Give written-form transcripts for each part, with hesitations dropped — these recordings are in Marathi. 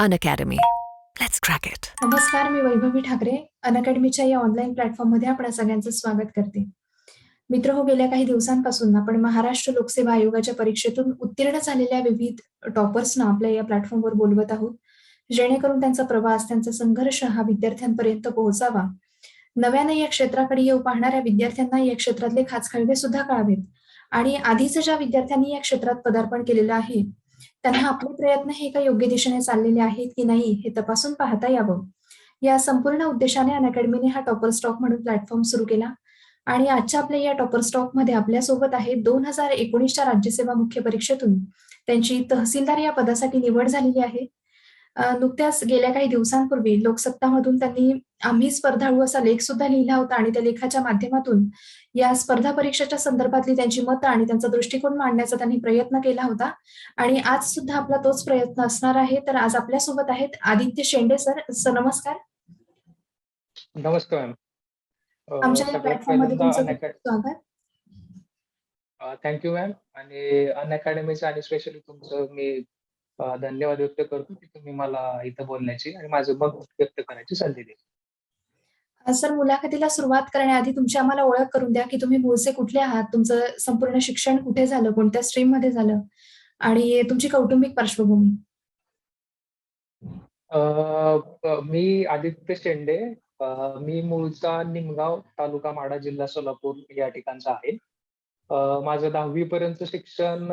Unacademy. Let's crack it. नमस्कार, मी वैभवी ठाकरे. अनअकॅडमीच्या या ऑनलाईन प्लॅटफॉर्ममध्ये आपण सगळ्यांचं स्वागत करते. मित्रहो, गेल्या काही दिवसांपासून आपण महाराष्ट्र लोकसेवा आयोगाच्या परीक्षेतून उत्तीर्ण झालेल्या विविध टॉपर्सना आपल्या या प्लॅटफॉर्मवर बोलवत आहोत, जेणेकरून त्यांचा प्रवास, त्यांचा संघर्ष हा विद्यार्थ्यांपर्यंत पोहोचावा. नव्याने या क्षेत्राकडे येऊ पाहणाऱ्या विद्यार्थ्यांना या क्षेत्रातले खाचखळगे सुद्धा कळावेत आणि आधीच ज्या विद्यार्थ्यांनी या क्षेत्रात पदार्पण केलेलं आहे, त्यांना आपले प्रयत्न हे काही योग्य दिशेने चाललेले आहेत की नाही हे तपासून पाहता यावं. या संपूर्ण उद्देशाने अनअकॅडमीने हा टॉपर स्टॉक म्हणून प्लॅटफॉर्म सुरू केला आणि आजच्या आपल्या या टॉपर स्टॉकमध्ये आपल्यासोबत आहे 2019च्या राज्यसेवा मुख्य परीक्षेतून त्यांची तहसीलदार या पदासाठी निवड झालेली आहे. नुकत्याच गेल्या काही दिवसांपूर्वी लोकसत्तामधून त्यांनी आम्ही स्पर्धाळू असा लेख सुद्धा लिहिला होता आणि त्या लेखाच्या माध्यमातून या स्पर्धा परीक्षेच्या संदर्भातली त्यांची मतं आणि त्यांचा दृष्टिकोन मांडण्याचा त्यांनी प्रयत्न केला होता आणि आज सुद्धा आपला तोच प्रयत्न असणार आहे. तर आज आपल्यासोबत आहेत आदित्य शेंडे सर. सर नमस्कार. नमस्कार मॅम. आमच्या या सगळ्यात प्लॅटफॉर्ममध्ये पहिल्यांदा तुमचं स्वागत. Thank you ma'am. आणि अनअकॅडमीचं आणि स्पेशली तुमचं मी धन्यवाद व्यक्त करतो की तुम्ही मला इथं बोलण्याची आणि माझं मत व्यक्त करायची संधी दिली. सर, मुलाखतीला सुरुवात करण्याआधी तुमची आम्हाला ओळख करून द्या की तुम्ही मूळचे कुठले आहात, तुमचं संपूर्ण शिक्षण कुठे झालं, कोणत्या स्ट्रीममध्ये झालं आणि तुमची कौटुंबिक पार्श्वभूमी. मी आदित्य शेंडे. मी मूळचा निमगाव, तालुका माढा, जिल्हा सोलापूर या ठिकाणचा आहे. माझं 10वी पर्यंत शिक्षण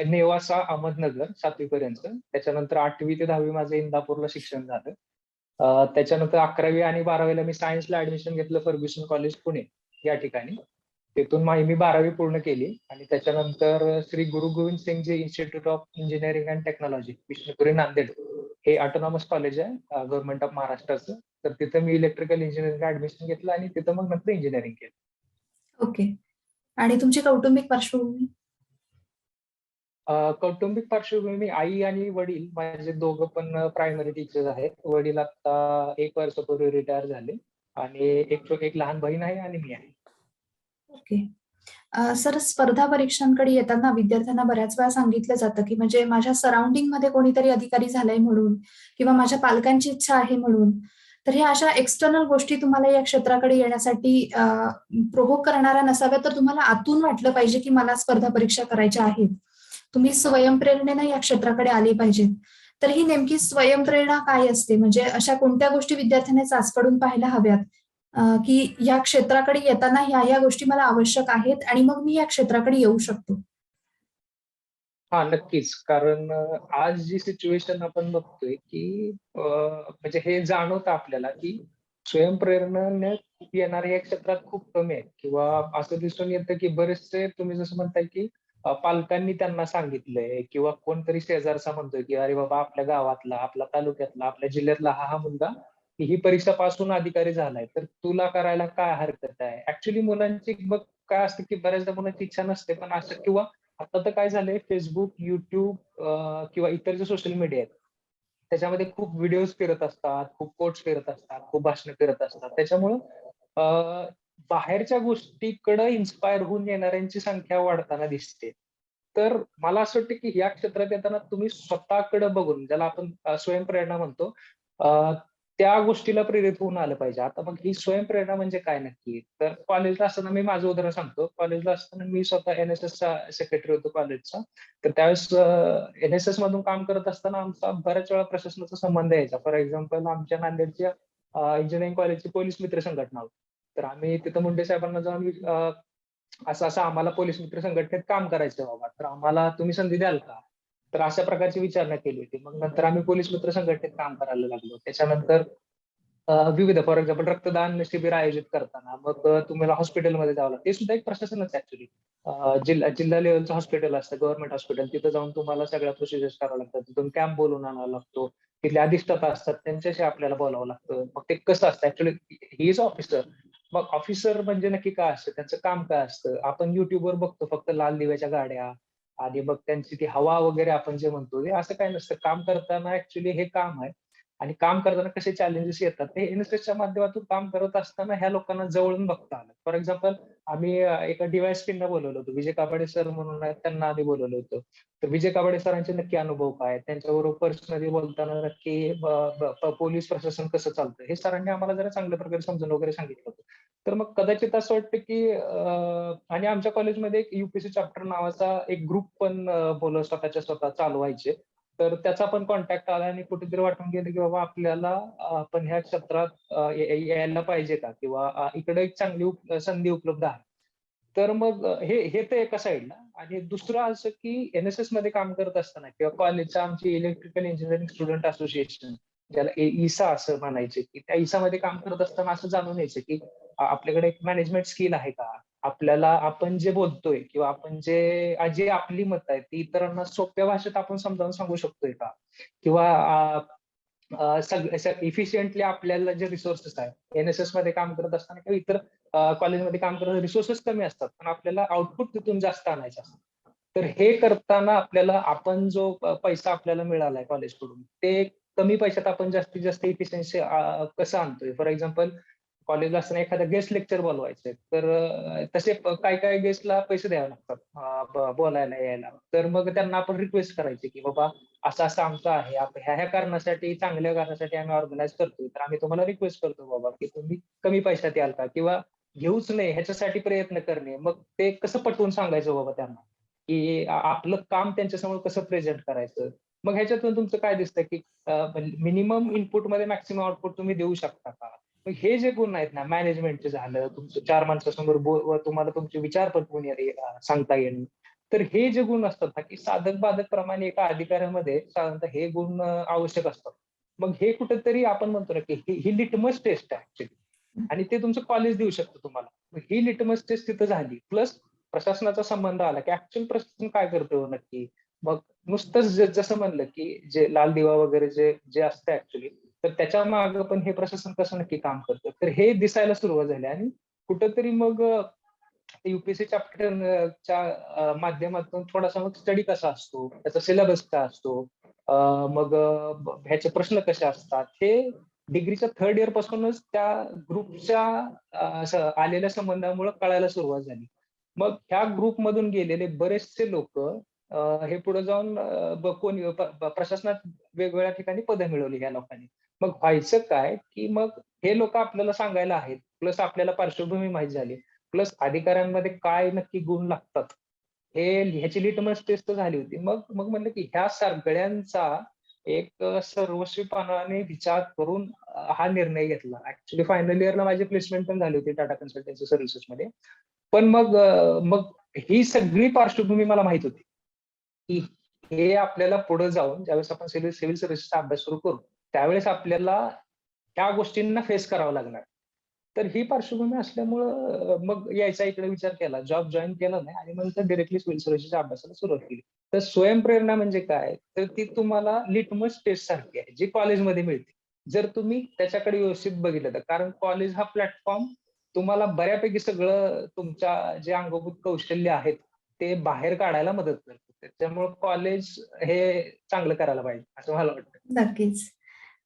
नेवासा, अहमदनगर 7वी पर्यंत. त्याच्यानंतर 8वी ते 10वी माझं इंदापूरला शिक्षण झालं. त्याच्यानंतर 11वी आणि 12वीला मी सायन्सला ऍडमिशन घेतलं फर्ग्युसन कॉलेज पुणे या ठिकाणी. तिथून मी 12वी पूर्ण केली आणि त्याच्यानंतर Shri Guru Govind Singhji institute of engineering and technology Vishnupuri, Nanded हे ऑटोनॉमस कॉलेज आहे गव्हर्नमेंट ऑफ महाराष्ट्राचं. तर तिथं मी इलेक्ट्रिकल इंजिनिअरिंगला ऍडमिशन घेतलं आणि तिथं मग नंतर इंजिनिअरिंग केलं. ओके. आणि तुमची कौटुंबिक पार्श्वभूमी? कौटुंबिक पार्श्वभूमी, आई आणि वडील माझे दोघं पण प्रायमरी टीचर्स आहेत. वडील आता 1 वर्षापूर्वी रिटायर झाले आणि एक लहान बहीण आहे आणि मी आहे. ओके. सर, स्पर्धा परीक्षांकडे येताना विद्यार्थ्यांना बऱ्याच वेळा सांगितलं जातं की म्हणजे माझ्या सराउंडिंगमध्ये कोणीतरी अधिकारी झालंय म्हणून किंवा माझ्या पालकांची इच्छा आहे म्हणून. तर ह्या अशा एक्सटर्नल गोष्टी तुम्हाला या क्षेत्राकडे येण्यासाठी प्रोव्होक करणाऱ्या नसाव्या, तर तुम्हाला आतून वाटलं पाहिजे की मला स्पर्धा परीक्षा करायच्या आहेत. तुम्ही स्वयंप्रेरणेनं या क्षेत्राकडे आले पाहिजेत. तर ही नेमकी स्वयंप्रेरणा काय असते? म्हणजे अशा कोणत्या गोष्टी विद्यार्थ्याने चाचपडून पाहायला हव्यात की या क्षेत्राकडे येताना ह्या गोष्टी मला आवश्यक आहेत आणि मग मी या क्षेत्राकडे येऊ शकतो? हा, नक्कीच. कारण आज जी सिच्युएशन आपण बघतोय की म्हणजे हे जाणवतं आपल्याला की स्वयंप्रेरणेने येणारे या क्षेत्रात खूप कमी आहेत किंवा असं दिसून येतं की बरेचसे तुम्ही जसं म्हणताय की पालकांनी त्यांना सांगितलंय किंवा कोणतरी शेजारचा म्हणतोय की अरे बाबा, आपल्या गावातला, आपल्या तालुक्यातला, आपल्या जिल्ह्यातला हा मुलगा ही परीक्षा पासून अधिकारी झालाय, तर तुला करायला काय हरकत आहे. ऍक्च्युली मुलांची बघ काय असतं की बऱ्याचदा मुलांची इच्छा नसते, पण असं किंवा आता तर काय झालंय, फेसबुक, युट्यूब किंवा इतर जे सोशल मीडिया आहेत त्याच्यामध्ये खूप व्हिडिओज फिरत असतात, खूप कोट्स फिरत असतात, खूप भाषणं फिरत असतात. त्याच्यामुळं बाहेरच्या गोष्टीकडे इन्स्पायर होऊन येणाऱ्यांची संख्या वाढताना दिसते. तर मला असं वाटतं की या क्षेत्रात येताना तुम्ही स्वतःकडे बघून, ज्याला आपण स्वयंप्रेरणा म्हणतो, त्या गोष्टीला प्रेरित होऊन आलं पाहिजे. आता मग ही स्वयंप्रेरणा म्हणजे काय नक्की? तर कॉलेजला असताना मी माझं उदाहरण सांगतो. कॉलेजला असताना मी स्वतः एनएसएसचा सेक्रेटरी होतो कॉलेजचा. तर त्यावेळेस एनएसएस मधून काम करत असताना आमचा बऱ्याच वेळा प्रशासनाचा संबंध यायचा. फॉर एक्झाम्पल, आमच्या नांदेडच्या इंजिनिअरिंग कॉलेजची पोलीस मित्र संघटना होती. तर आम्ही तिथं मुंडे साहेबांना जाऊन असं असं आम्हाला पोलीस मित्र संघटनेत काम करायचं बाबा, तर आम्हाला तुम्ही संधी द्याल का? तर अशा प्रकारची विचारणा केली होती. मग नंतर आम्ही पोलीस मित्र संघटनेत काम करायला लागलो. त्याच्यानंतर विविध, फॉर एक्झाम्पल, रक्तदान शिबिर आयोजित करताना मग तुम्हाला हॉस्पिटलमध्ये जावं लागतं. ते सुद्धा एक प्रशासनच ऍक्च्युली. जिल्हा लेवलचं हॉस्पिटल असतं, गव्हर्नमेंट हॉस्पिटल. तिथं जाऊन तुम्हाला सगळ्या प्रोसिजर्स कराव्या लागतात. तिथून कॅम्प बोलून आणावा लागतो. तिथले अधिष्ठाता असतात, त्यांच्याशी आपल्याला बोलावं लागतं. मग ते कसं असतं ऍक्च्युली, ही इज ऑफिसर. मग ऑफिसर म्हणजे नक्की काय असतं, त्यांचं काम काय असतं? आपण युट्यूबवर बघतो फक्त लाल दिव्याच्या गाड्या आणि मग त्यांची ती हवा वगैरे आपण जे म्हणतो, हे असं काय नसतं. काम करताना ऍक्च्युली हे काम आहे आणि काम करताना कसे चॅलेंजेस येतात ते एनएसएसच्या माध्यमातून काम करत असताना ह्या लोकांना जवळून बघता आलं. फॉर एक्झाम्पल आम्ही एका DYSP बोलवलं होतं, विजय कापडे सर म्हणून आहेत, त्यांना आम्ही बोलवलं होतं. तर विजय कापडे सरांचे नक्की अनुभव काय, त्यांच्याबरोबर पर्सनली बोलताना नक्की पोलीस प्रशासन कसं चालतं हे सरांनी आम्हाला जरा चांगल्या प्रकारे समजून वगैरे सांगितलं होतं. तर मग कदाचित असं वाटतं की आणि आमच्या कॉलेजमध्ये एक UPSC चॅप्टर नावाचा एक ग्रुप पण मुलं स्वतः चालवायचे. तर त्याचा पण कॉन्टॅक्ट आला आणि कुठेतरी वाटून गेलं की बाबा आपल्याला आपण ह्या क्षेत्रात यायला पाहिजे का, किंवा इकडे एक चांगली संधी उपलब्ध आहे. तर मग हे हे तर एका साईडला. आणि दुसरं असं की एनएसएस मध्ये काम करत असताना किंवा कॉलेजच्या आमची इलेक्ट्रिकल इंजिनिअरिंग स्टुडंट असोसिएशन, ज्याला इसा असं म्हणायचे, की त्या इसा मध्ये काम करत असताना असं जाणून यायचं की आपल्याकडे एक मॅनेजमेंट स्किल आहे का, आपल्याला आपण जे बोलतोय किंवा आपण जे आपली मत आहेत ती इतरांना सोप्या भाषेत आपण समजावून सांगू शकतोय का, किंवा इफिशियंटली आपल्याला जे रिसोर्सेस आहेत एनएसएस मध्ये काम करत असताना किंवा इतर कॉलेजमध्ये काम करत रिसोर्सेस कमी असतात पण आपल्याला आउटपुट तिथून जास्त आणायचं असतं. तर हे करताना आपल्याला आपण जो पैसा आपल्याला मिळालाय कॉलेजकडून ते कमी पैशात आपण जास्तीत जास्त इफिशियन्सी कसं आणतोय. फॉर एक्झाम्पल कॉलेजला असताना एखादा गेस्ट लेक्चर बोलवायचंय तर तसे काही काही गेस्टला पैसे द्यावे लागतात बोलायला यायला. तर मग त्यांना आपण रिक्वेस्ट करायची की बाबा असं असं आमचं आहे, ह्या ह्या कारणासाठी चांगल्या कारणासाठी आम्ही ऑर्गनाईज करतोय, तर आम्ही तुम्हाला रिक्वेस्ट करतो बाबा की तुम्ही कमी पैशात याल का, किंवा घेऊच नाही ह्याच्यासाठी प्रयत्न करणे. मग ते कसं पटवून सांगायचं बाबा त्यांना की आपलं काम त्यांच्यासमोर कसं प्रेझेंट करायचं. मग ह्याच्यातून तुमचं काय दिसतं की मिनिमम इनपुट मध्ये मॅक्सिमम आउटपुट तुम्ही देऊ शकता का. मग हे जे गुण आहेत ना, मॅनेजमेंटचे झालं, तुमचं 4 माणसासमोर तुम्हाला तुमचे विचार पटवून सांगता येणे. तर हे जे गुण असतात ना, की साधक बाधक प्रमाणे एका अधिकाऱ्यामध्ये साधारणतः हे गुण आवश्यक असतात. मग हे कुठेतरी आपण म्हणतो ना, की ही लिटमस टेस्ट आहे ऍक्च्युली, आणि ते तुमचं कॉलेज देऊ शकतं तुम्हाला. मग ही लिटमस टेस्ट तिथं झाली. प्लस प्रशासनाचा संबंध आला, की ऍक्च्युअल प्रशासन काय करतो नक्की. मग नुसतंच जसं म्हणलं, की जे लाल दिवा वगैरे जे जे असतं ऍक्च्युअली, तर त्याच्या मागे पण हे प्रशासन कसं नक्की काम करतं. तर हे दिसायला सुरुवात झाली आणि कुठंतरी मग UPSC चॅप्टरच्या माध्यमातून थोडासा मग स्टडी कसा असतो, त्याचा सिलेबस काय असतो, मग ह्याचे प्रश्न कसे असतात, हे डिग्रीच्या 3rd इयर पासूनच त्या ग्रुपच्या आलेल्या संबंधामुळे कळायला सुरुवात झाली. मग ह्या ग्रुपमधून गेलेले बरेचसे लोक हे पुढे जाऊन कोणी प्रशासनात वेगवेगळ्या ठिकाणी पदं मिळवली ह्या लोकांनी. मग व्हायचं काय, की मग हे लोक आपल्याला सांगायला आहेत, प्लस आपल्याला पार्श्वभूमी माहित झाली, प्लस अधिकाऱ्यांमध्ये काय नक्की गुण लागतात ह्याची लिटमस टेस्ट झाली होती. मग मग म्हणलं की ह्या सगळ्यांचा एक सर्वस्वीपणाने विचार करून हा निर्णय घेतला. ऍक्च्युली फायनल इयरला माझी प्लेसमेंट पण झाली होती टाटा कन्सल्टन्सी सर्व्हिसेस मध्ये. पण मग ही सगळी पार्श्वभूमी मला माहित होती की हे आपल्याला पुढे जाऊन ज्यावेळेस आपण सिव्हिल सर्व्हिसेसचा अभ्यास सुरू करू त्यावेळेस आपल्याला ह्या गोष्टींना फेस करावं लागणार. तर ही पार्श्वभूमी असल्यामुळं मग यायचा इकडे विचार केला, जॉब जॉईन केला नाही आणि नंतर डिरेक्टली सिव्हिल सर्व्हिसेसच्या अभ्यासाला सुरुवात केली. तर स्वयंप्रेरणा म्हणजे काय, तर ती तुम्हाला लिटमस टेस्ट सारखी आहे जी कॉलेजमध्ये मिळते, जर तुम्ही त्याच्याकडे व्यवस्थित बघितलं तर. कारण कॉलेज हा प्लॅटफॉर्म तुम्हाला बऱ्यापैकी सगळं तुमच्या जे अंगभूत कौशल्य आहेत ते बाहेर काढायला मदत करतं. त्याच्यामुळे कॉलेज हे चांगलं करायला पाहिजे असं मला वाटतं. नक्कीच.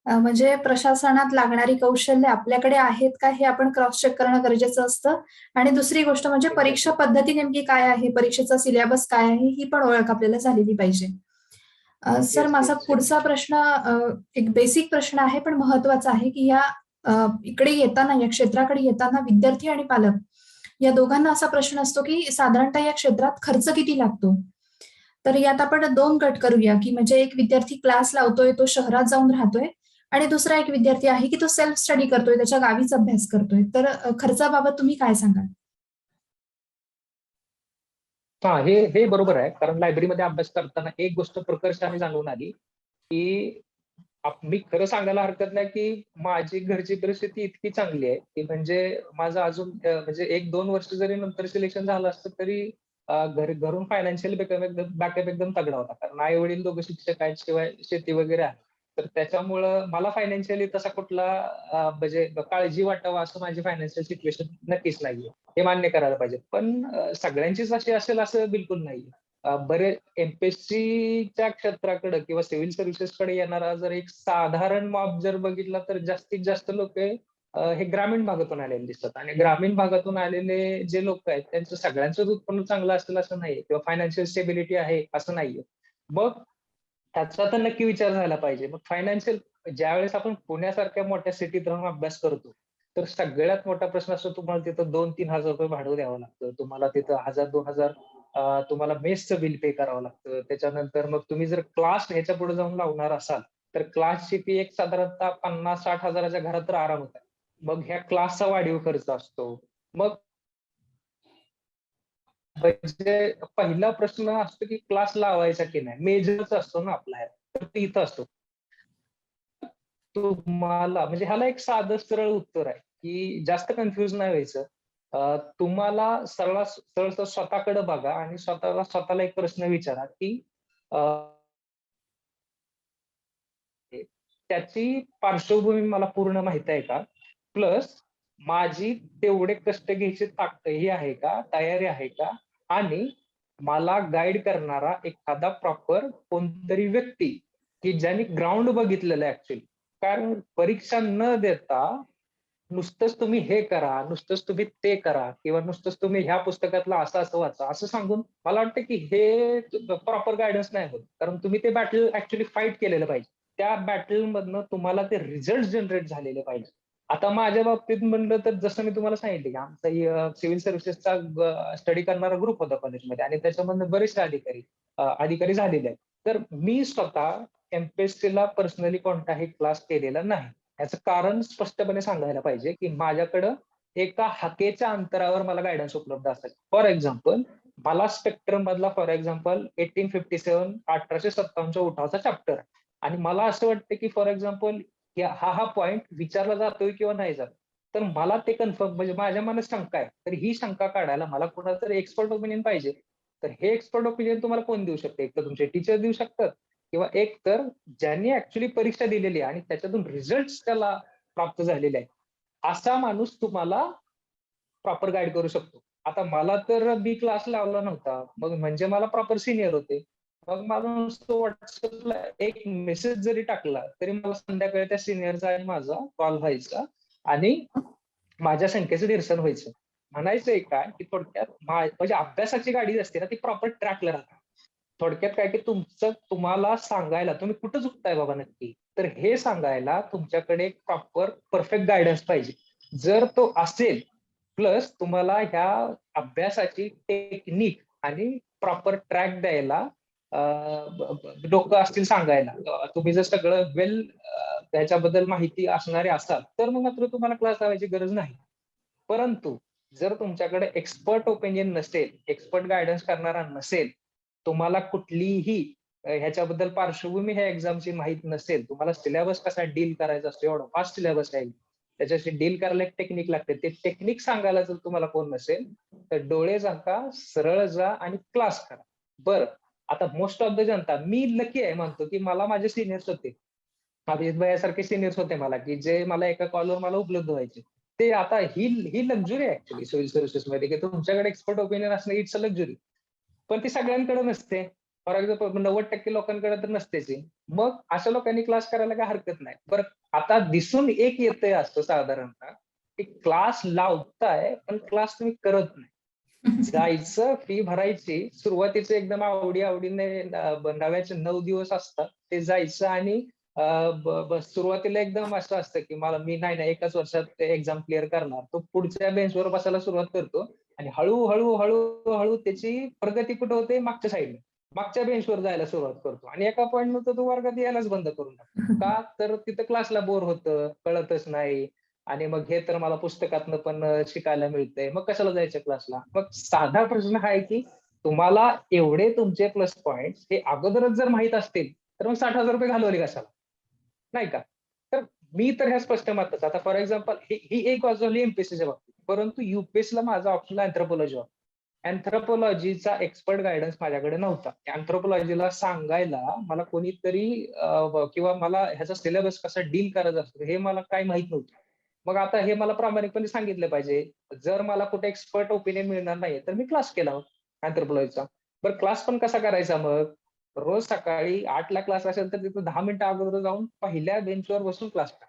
म्हणजे प्रशासनात लागणारी कौशल्य आपल्याकडे आहेत का हे आपण क्रॉस चेक करणं गरजेचं असतं आणि दुसरी गोष्ट म्हणजे परीक्षा एक्झॅक्टली. पद्धती नेमकी काय आहे, परीक्षेचा सिलेबस काय आहे, ही पण ओळख आपल्याला झालेली पाहिजे. सर येस माझा येस पुढचा प्रश्न एक बेसिक प्रश्न आहे, पण महत्त्वाचा आहे, की इकडे येताना, या क्षेत्राकडे येताना विद्यार्थी आणि पालक या दोघांना असा प्रश्न असतो, की साधारणतः या क्षेत्रात खर्च किती लागतो? तर यात आपण 2 गट करूया, की म्हणजे एक विद्यार्थी क्लास लावतोय, तो शहरात जाऊन राहतोय आणि दुसरा एक विद्यार्थी आहे, की तो सेल्फ स्टडी करतोय, त्याच्या गावीच अभ्यास करतोय. तर खर्चाबाबत तुम्ही काय सांगाल? हा, हे बरोबर आहे. कारण लायब्ररीमध्ये अभ्यास करताना एक गोष्ट प्रकर्षाने जाणवून आली, की मी खरं सांगायला हरकत नाही, की माझी घरची परिस्थिती इतकी चांगली आहे, की म्हणजे माझं अजून म्हणजे 1-2 वर्ष जरी नंतर सिलेक्शन झालं असतं तरी घरून फायनान्शियल बॅकअप एकदम तगडा होता. कारण आई-वडील दोघं शिक्षक आहेत, शिवाय शेती वगैरे आहे. तर त्याच्यामुळं मला फायनान्शियली तसा कुठला म्हणजे काळजी वाटावं असं माझी फायनान्शियल सिच्युएशन नक्कीच नाहीये. हे मान्य करायला पाहिजे. पण सगळ्यांचीच अशी असेल असं बिलकुल नाहीये. बरे एमपीएससीच्या क्षेत्राकडे किंवा सिव्हिल सर्व्हिसेसकडे येणारा जर एक साधारण माप जर बघितला तर जास्तीत जास्त लोक हे ग्रामीण भागातून आलेले दिसतात. आणि ग्रामीण भागातून आलेले जे लोक आहेत त्यांचं सगळ्यांचंच उत्पन्न चांगलं असेल असं नाहीये किंवा फायनान्शियल स्टेबिलिटी आहे असं नाहीये. मग त्याचा तर नक्की विचार झाला पाहिजे. मग फायनान्शियल ज्यावेळेस आपण पुण्यासारख्या मोठ्या सिटीत राहून अभ्यास करतो, तर सगळ्यात मोठा प्रश्न असतो तुम्हाला तिथं 2-3 हजार रुपये भाडं द्यावं लागतं. तुम्हाला तिथं 1000-2000 तुम्हाला मेसचं बिल पे करावं लागतं. त्याच्यानंतर मग तुम्ही जर क्लास ह्याच्या पुढे जाऊन लावणार असाल, तर क्लासची फी एक साधारणतः 50-60 हजाराच्या घरात तर आरामात आहे. मग ह्या क्लासचा वाढीव खर्च असतो. मग म्हणजे पहिला प्रश्न असतो की क्लास लावायचा की नाही, मेजरच असतो ना आपला तर ते इथं असतो. तुम्हाला म्हणजे ह्याला एक साधं सरळ उत्तर आहे की जास्त कन्फ्युज नाही व्हायचं. तुम्हाला सरळ स्वतःकडे बघा आणि स्वतःला एक प्रश्न विचारा की त्याची पार्श्वभूमी मला पूर्ण माहित आहे का? प्लस माझी तेवढे कष्ट घ्यायची ही आहे का? तयारी आहे का? आणि मला गाईड करणारा एखादा प्रॉपर कोणतरी व्यक्ती, की ज्याने ग्राउंड बघितलेलं आहे ऍक्च्युअली. कारण परीक्षा न देता नुसतंच तुम्ही हे करा, नुसतंच तुम्ही ते करा किंवा नुसतंच तुम्ही ह्या पुस्तकातलं असं वाचा, असं सांगून मला वाटतं की हे प्रॉपर गायडन्स नाही होत. कारण तुम्ही ते बॅटल ऍक्च्युअली फाईट केलेलं पाहिजे. त्या बॅटल मधनं तुम्हाला ते रिझल्ट जनरेट झालेले पाहिजे. आता माझ्या बाबतीत म्हणलं तर जसं मी तुम्हाला सांगितलं की आमचा सिव्हिल सर्व्हिसेसचा स्टडी करणारा ग्रुप होता कॉलेजमध्ये आणि त्याच्यामधनं बरेचसे अधिकारी झालेले आहेत. तर मी स्वतः एमपीएससीला पर्सनली कोणताही क्लास केलेला नाही. याचं कारण स्पष्टपणे सांगायला पाहिजे की माझ्याकडं एका हाकेच्या अंतरावर मला गायडन्स उपलब्ध असेल. फॉर एक्झाम्पल मला स्पेक्ट्रम मधला फॉर एक्झाम्पल 1857 1857च्या उठावाचा चॅप्टर आहे आणि मला असं वाटतं की फॉर एक्झाम्पल हा पॉइंट विचारला जातोय किंवा नाही जात, तर मला ते कन्फर्म म्हणजे माझ्या मनात शंका आहे, तर ही शंका काढायला मला कोणाचं तरी एक्सपर्ट ओपिनियन पाहिजे. तर हे एक्सपर्ट ओपिनियन तुम्हाला कोण देऊ शकते? एक तर तुमचे टीचर देऊ शकतात किंवा एक तर ज्यांनी ऍक्च्युली परीक्षा दिलेली आहे आणि त्याच्यातून रिझल्ट त्याला प्राप्त झालेले आहेत, असा माणूस तुम्हाला प्रॉपर गाईड करू शकतो. आता मला तर बी क्लास लावला नव्हता, मग म्हणजे मला प्रॉपर सिनियर होते. मग मला नुसतं व्हॉट्सअपला एक मेसेज जरी टाकला तरी मला संध्याकाळी त्या सिनियरचा आणि माझा कॉल व्हायचा आणि माझ्या शंकेचं निरसन व्हायचं. म्हणायचंय काय की थोडक्यात म्हणजे अभ्यासाची गाडी असते ना ती प्रॉपर ट्रॅकला राहते. थोडक्यात काय की तुम्हाला सांगायला तुम्ही कुठं चुकताय बाबा नक्की, तर हे सांगायला तुमच्याकडे एक प्रॉपर परफेक्ट गायडन्स पाहिजे. जर तो असेल प्लस तुम्हाला ह्या अभ्यासाची टेक्निक आणि प्रॉपर ट्रॅक द्यायला डोकं असतील सांगायला, तुम्ही जर सगळं त्याच्याबद्दल माहिती असणारे असाल तर मग मात्र तुम्हाला क्लास लावायची गरज नाही. परंतु जर तुमच्याकडे एक्सपर्ट ओपिनियन नसेल, एक्सपर्ट गायडन्स करणारा नसेल, तुम्हाला कुठलीही ह्याच्याबद्दल पार्श्वभूमी ह्या एक्झामची माहित नसेल, तुम्हाला सिलेबस कसा डील करायचा असतो, एवढा फास्ट सिलेबस आहे, त्याच्याशी डील करायला एक टेक्निक लागते. ते टेक्निक सांगायला जर तुम्हाला कोण नसेल तर डोळे झाका, सरळ जा आणि क्लास करा. बरं, आता most of the Janata, me lucky आहे म्हणतो की मला माझे सिनियर्स होते, अभिजित भैयासारखे सिनियर्स होते मला की जे मला एका कॉलवर मला उपलब्ध व्हायचे. ते आता ही लक्झुरी आहे ऍक्च्युली सिव्हिल सर्व्हिसेस मध्ये की तुमच्याकडे एक्सपर्ट ओपिनियन असणं इट्स अ लक्झुरी. पण ती सगळ्यांकडे नसते. फॉर एक्झाम्पल 90% लोकांकडे तर नसतेच. मग अशा लोकांनी क्लास करायला काय हरकत नाही. बरं, आता दिसून एक येतंय असतं साधारणतः की क्लास लावताय पण क्लास तुम्ही करत नाही. जायचं, फी भरायची, सुरुवातीचे एकदम आवडीने नव्याचे 9 दिवस असतात ते जायचं आणि सुरुवातीला एकदम असं असतं की मी नाही एकाच वर्षात एक्झाम क्लिअर करणार. तो पुढच्या बेंचवर बसायला सुरुवात करतो आणि हळूहळू हळूहळू त्याची प्रगती कुठे होते? मागच्या साईडला, मागच्या बेंचवर जायला सुरुवात करतो आणि एका पॉईंट नंतर तो वर्गात यायलाच बंद करून टाकतो. का? तर तिथं क्लासला बोर होतं, कळतच नाही आणि मग हे तर मला पुस्तकातनं पण शिकायला मिळतंय, मग कशाला जायचं क्लासला? मग साधा प्रश्न हा आहे की तुम्हाला एवढे तुमचे प्लस पॉइंट हे अगोदरच जर माहित असतील तर मग 60,000 रुपये घालवले कशाला? नाही का? तर मी तर ह्या स्पष्ट मताचा. आता फॉर एक्झाम्पल ही एक बाजू झाली एमपीएससीच्या बाबतीत. परंतु युपीएससीला माझा ऑप्शन अँथ्रोपॉलॉजी होता. अँथ्रोपॉलॉजीचा एक्सपर्ट गायडन्स माझ्याकडे नव्हता. अँथ्रोपॉलॉजीला सांगायला मला कोणीतरी किंवा मला ह्याचा सिलेबस कसा डील करायचा असतो हे मला काही माहित नव्हतं. मग आता हे मला प्रामाणिकपणे सांगितलं पाहिजे. जर मला कुठे एक्सपर्ट ओपिनियन मिळणार नाही तर मी क्लास केला अँथ्रोपॉलॉजीचा. बरं क्लास पण कसा करायचा मग? रोज सकाळी 8ला क्लास असेल तर तिथं 10 मिनिटं अगोदर जाऊन पहिल्या बेंचवर बसून क्लास करा.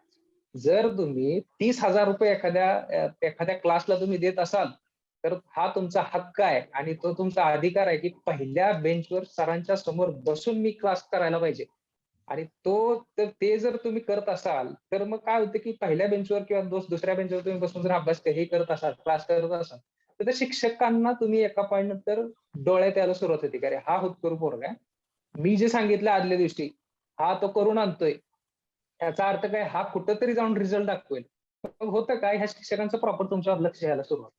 जर तुम्ही ₹30,000 एखाद्या क्लासला तुम्ही देत असाल, तर हा तुमचा हक्क आहे आणि तो तुमचा अधिकार आहे, की पहिल्या बेंचवर सरांच्या समोर बसून मी क्लास करायला पाहिजे. आणि ते जर तुम्ही करत असाल, तर मग काय होतं, की पहिल्या बेंचवर किंवा दुसऱ्या बेंचवर तुम्ही बसून जर अभ्यास हे करत असाल, क्लास करत असाल, तर त्या शिक्षकांना तुम्ही एका पॉइंट नंतर डोळ्यात यायला सुरुवात होते, की अरे हा होतकरू पोरगा आहे. मी जे सांगितलं आदल्या दिवशी, हा तो करून आणतोय. याचा अर्थ काय हा कुठेतरी जाऊन रिझल्ट दाखवेल. मग होतं काय ह्या शिक्षकांचं प्रॉपर तुमच्यावर लक्ष द्यायला सुरुवात.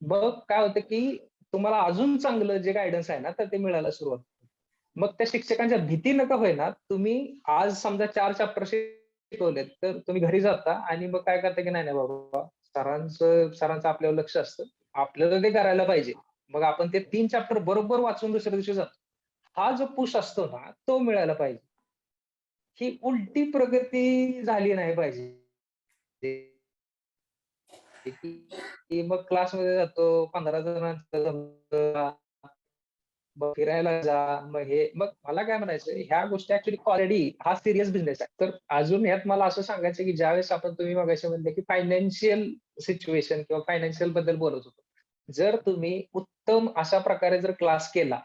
मग काय होतं, की तुम्हाला अजून चांगलं जे गाईडन्स आहे ना, तर ते मिळायला सुरुवात होते. मग त्या शिक्षकांच्या भीतीनं का होईना, तुम्ही आज समजा 4 चॅप्टर शिकवलेत, तर तुम्ही घरी जाता आणि मग काय करता, की नाही, नाही बाबा सरांचं आपल्यावर लक्ष असतं. आपल्याला ते करायला पाहिजे. मग आपण ते 3 चॅप्टर बरोबर वाचून दुसऱ्या दिवशी जातो. हा जो पुश असतो ना, तो मिळायला पाहिजे. ही उलटी प्रगती झाली नाही पाहिजे. की मग क्लासमध्ये जातो, 15 जणांचं जमतं, मग फिरायला जा, मग मला काय म्हणायचं ह्या गोष्टी ऍक्च्युअली ऑलरेडी हा सिरियस बिझनेस आहे. तर अजून यात मला असं सांगायचं की ज्यावेळेस तुम्ही मगाशी म्हणले की फायनान्शियल सिच्युएशन किंवा फायनान्शियल बद्दल बोलत होतो. जर तुम्ही उत्तम अशा प्रकारे जर क्लास केला,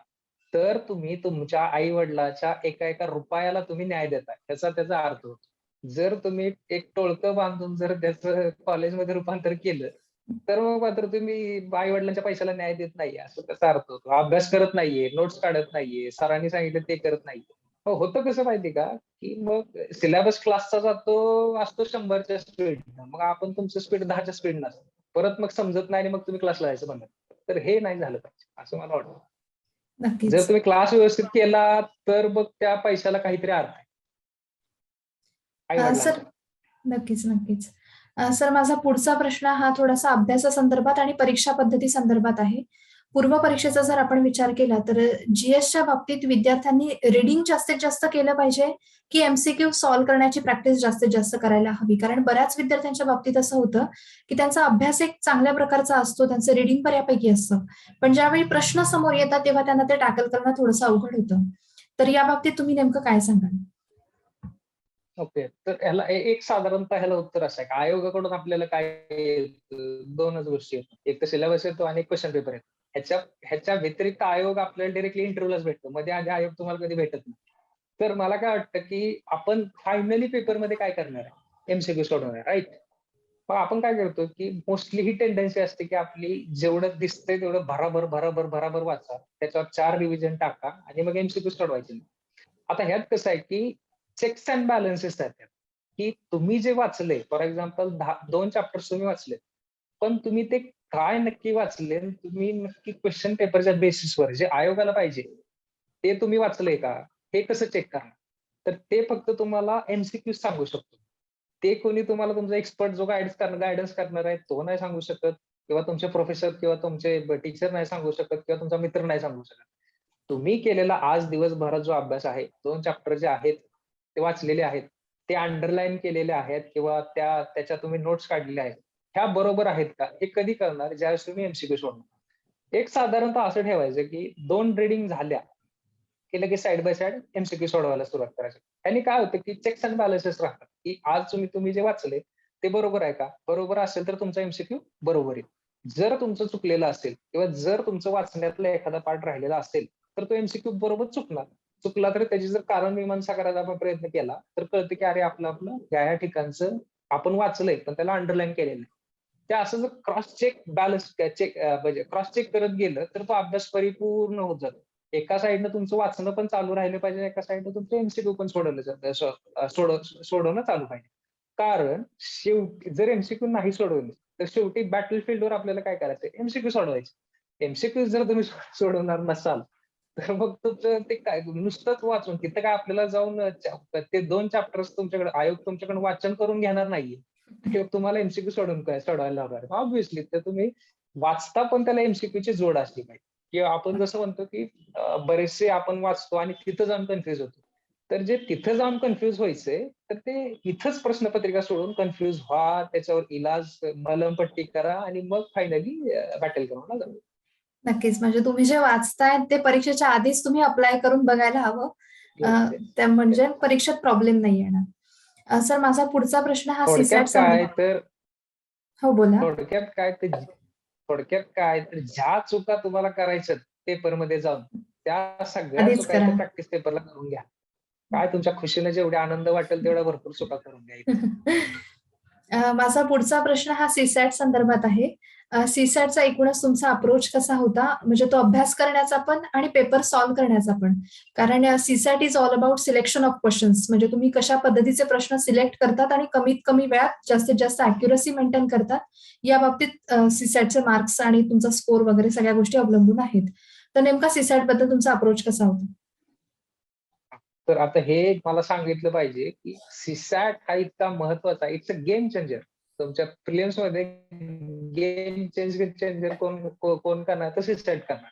तर तुम्ही तुमच्या आई-वडिलाच्या एका एका रुपयाला तुम्ही न्याय देताय. त्याचा अर्थ होतो. जर तुम्ही एक टोळकं बांधून जर त्याचं कॉलेजमध्ये रूपांतर केलं, तर मग मात्र तुम्ही आई-वडिलांच्या पैशाला न्याय देत नाहीये, असं त्याचा अर्थ होतो. अभ्यास करत नाहीये, नोट्स काढत नाहीये, सरांनी सांगितलं ते करत नाहीये. हो, होतं कसं माहितीये का, की मग सिलेबस क्लासचा असतो 100च्या स्पीडनं. मग आपण तुमचं स्पीड 10च्या स्पीडनं असतं. परत मग समजत नाही आणि मग तुम्ही क्लासला जायचं बंद करता. तर हे नाही झालं पाहिजे, असं मला वाटतं. जर नक्कीच. तुम्ही क्लास व्यवस्थित केला, तर मग त्या पैशाला काहीतरी अर्थ आहे सर आई-वडिलांच्या. नक्कीच, नक्कीच. सर माझा पुढचा प्रश्न हा थोडासा अभ्यासासंदर्भात आणि परीक्षा पद्धती संदर्भात आहे. पूर्व परीक्षेचा जर आपण विचार केला तर जी-एसच्या बाबतीत विद्यार्थ्यांनी रीडिंग जास्तीत जास्त केलं पाहिजे, की एम-सी-क्यू सॉल्व्ह करण्याची प्रॅक्टिस जास्तीत जास्त करायला हवी? कारण बऱ्याच विद्यार्थ्यांच्या बाबतीत असं होतं, की त्यांचा अभ्यास एक चांगल्या प्रकारचा असतो, त्यांचं रीडिंग बऱ्यापैकी असतं. पण ज्यावेळी प्रश्न समोर येतात तेव्हा त्यांना ते टॅकल करणं थोडंसं अवघड होतं. तर या बाबतीत तुम्ही नेमकं काय सांगाल? ओके. तर एक साधारणतः ह्याला उत्तर असं आहे, की आयोगाकडून आपल्याला काय येतं, 2च गोष्टी येतात. एक तर सिलेबस येतो आणि एक क्वेश्चन पेपर येतो. ह्याच्या ह्याच्या व्यतिरिक्त आयोग आपल्याला डायरेक्टली इंटरव्ह्यूलाच भेटतो. मध्ये आधी आयोग तुम्हाला कधी भेटत नाही. तर मला काय वाटतं, की आपण फायनली पेपरमध्ये काय करणार आहे? एमसीक्यू सोडवणार आहे, राइट? मग आपण काय करतो, की मोस्टली ही टेंडन्सी असते, की आपली जेवढं दिसतंय तेवढं भराभर, भराभर, भराभर वाचा. त्याच्यावर 4 रिव्हिजन टाका आणि मग एमसीक्यू सोडवायचे. आता ह्यात कसं आहे, की चेक्स अँड बॅलन्सेस आहेत त्यात, की तुम्ही जे वाचलंय फॉर एक्झाम्पल 2 चॅप्टर्स तुम्ही वाचलेत. पण तुम्ही ते काय नक्की वाचले? तुम्ही नक्की क्वेश्चन पेपरच्या बेसिसवर जे आयोगाला पाहिजे, ते तुम्ही वाचलंय का? हे कसं चेक करणार? तर ते फक्त तुम्हाला एमसीक्यू सांगू शकतो. ते कोणी तुम्हाला तुमचा एक्सपर्ट जो गाईडन्स करणार आहे, तो नाही सांगू शकत किंवा तुमचे प्रोफेसर किंवा तुमचे टीचर नाही सांगू शकत किंवा तुमचा मित्र नाही सांगू शकत. तुम्ही केलेला आज दिवसभरात जो अभ्यास आहे, 2 चॅप्टर जे आहेत, ते वाचलेले आहेत. ते अंडरलाईन केलेले आहेत किंवा त्याच्या तुम्ही नोट्स काढलेल्या आहेत. ह्या बरोबर आहेत का? हे कधी कळणार? ज्यावेळेस तुम्ही एमसीक्यू सोडवणार. एक साधारणतः असं ठेवायचं, की 2 रीडिंग झाल्या, की लगेच साइड बाय साइड एमसीक्यू सोडवायला सुरुवात करायची. त्याने काय होतं, की चेक्स अँड बॅलन्सेस राहतात, की आज तुम्ही जे वाचले ते बरोबर आहे का? बरोबर असेल तर तुमचा एमसीक्यू बरोबर येईल. जर तुमचं चुकलेलं असेल किंवा जर तुमचं वाचण्यातला एखादा पार्ट राहिलेला असेल, तर तो एमसीक्यू बरोबर चुकणार. चुकला तर त्याची जर कारण मीमांसा करायचा आपण प्रयत्न केला, तर कळतं की अरे आपलं या ठिकाणचं आपण वाचलंय, पण त्याला अंडरलाईन केलेलं आहे. ते असं जर क्रॉस चेक म्हणजे क्रॉस चेक करत गेलं, तर तो अभ्यास परिपूर्ण होत जातो. एका साइडनं तुमचं वाचणं पण चालू राहिलं पाहिजे, एका साइडनं तुमचं एमसीक्यू पण सोडवणं चालू पाहिजे. कारण शेवटी जर एमसीक्यू नाही सोडवले, तर शेवटी बॅटल फील्डवर आपल्याला काय करायचंय? एमसीक्यू सोडवायचे. एमसीक्यू जर तुम्ही सोडवणार नसाल, तर मग तुमचं ते काय नुसतंच वाचून तिथं काय आपल्याला जाऊन ते 2 चॅप्टर्स तुमच्याकडे आयोग तुमच्याकडून वाचन करून घेणार नाहीये. ते तुम्हाला एमसीक्यू सोडवायला लावणार आहे. ऑब्व्हियसली तर तुम्ही वाचता पण त्याला एमसीक्यूची जोड असली पाहिजे. किंवा आपण जसं म्हणतो, की बरेचसे आपण वाचतो आणि तिथं जाऊन कन्फ्यूज होतो. तर जे तिथं जाऊन कन्फ्यूज व्हायचंय, तर ते इथंच प्रश्नपत्रिका सोडून कन्फ्यूज व्हा, त्याच्यावर इलाज, मलमपट्टी करा आणि मग फायनली बॅटल ग्राउंडला जा. नक्कीच. म्हणजे तुम्ही जे वाचताय ते परीक्षेच्या आधीच तुम्ही अप्लाय करून बघायला हवं. अ, येस, येस. त्या म्हणजे परीक्षेत प्रॉब्लेम नाही येणार. सर माझा पुढचा प्रश्न हा थोडक्यात सी-सॅट काय तर हो, बोला. थोडक्यात काय तर थोडक्यात काय तर ज्या चुका तुम्हाला करायच्यात पेपरमध्ये जाऊन, त्या सगळ्या आधीच चुका करा. एका प्रॅक्टिस पेपरला करून घ्या. काय तुमच्या खुशीने जेवढे आनंद वाटेल तेवढ्या भरपूर चुका करून घ्या इथं. माझा पुढचा प्रश्न हा सी-सॅट संदर्भात आहे. सी-सॅटचा एकूणच तुमचा अप्रोच कसा होता? म्हणजे तो अभ्यास करण्याचा पण आणि पेपर सॉल्व्ह करण्याचा पण. कारण CSAT is all about selection of questions म्हणजे तुम्ही कशा पद्धतीचे प्रश्न सिलेक्ट करतात आणि कमीत कमी वेळात जास्तीत जास्त ॲक्युरसी मेंटेन करतात, याबाबतीत सी-सॅटचे मार्क्स आणि तुमचा स्कोर वगैरे सगळ्या गोष्टी अवलंबून आहेत. तर नेमका सी-सॅटबद्दल तुमचा अप्रोच कसा होता? तर आता हे मला सांगितलं पाहिजे, की सीसॅट हा इतका महत्वाचा इट्स अ गेम चेंजर. तुमच्या प्रिलिम्समध्ये गेम चेंजर कोण करणार तर सीसॅट करणार.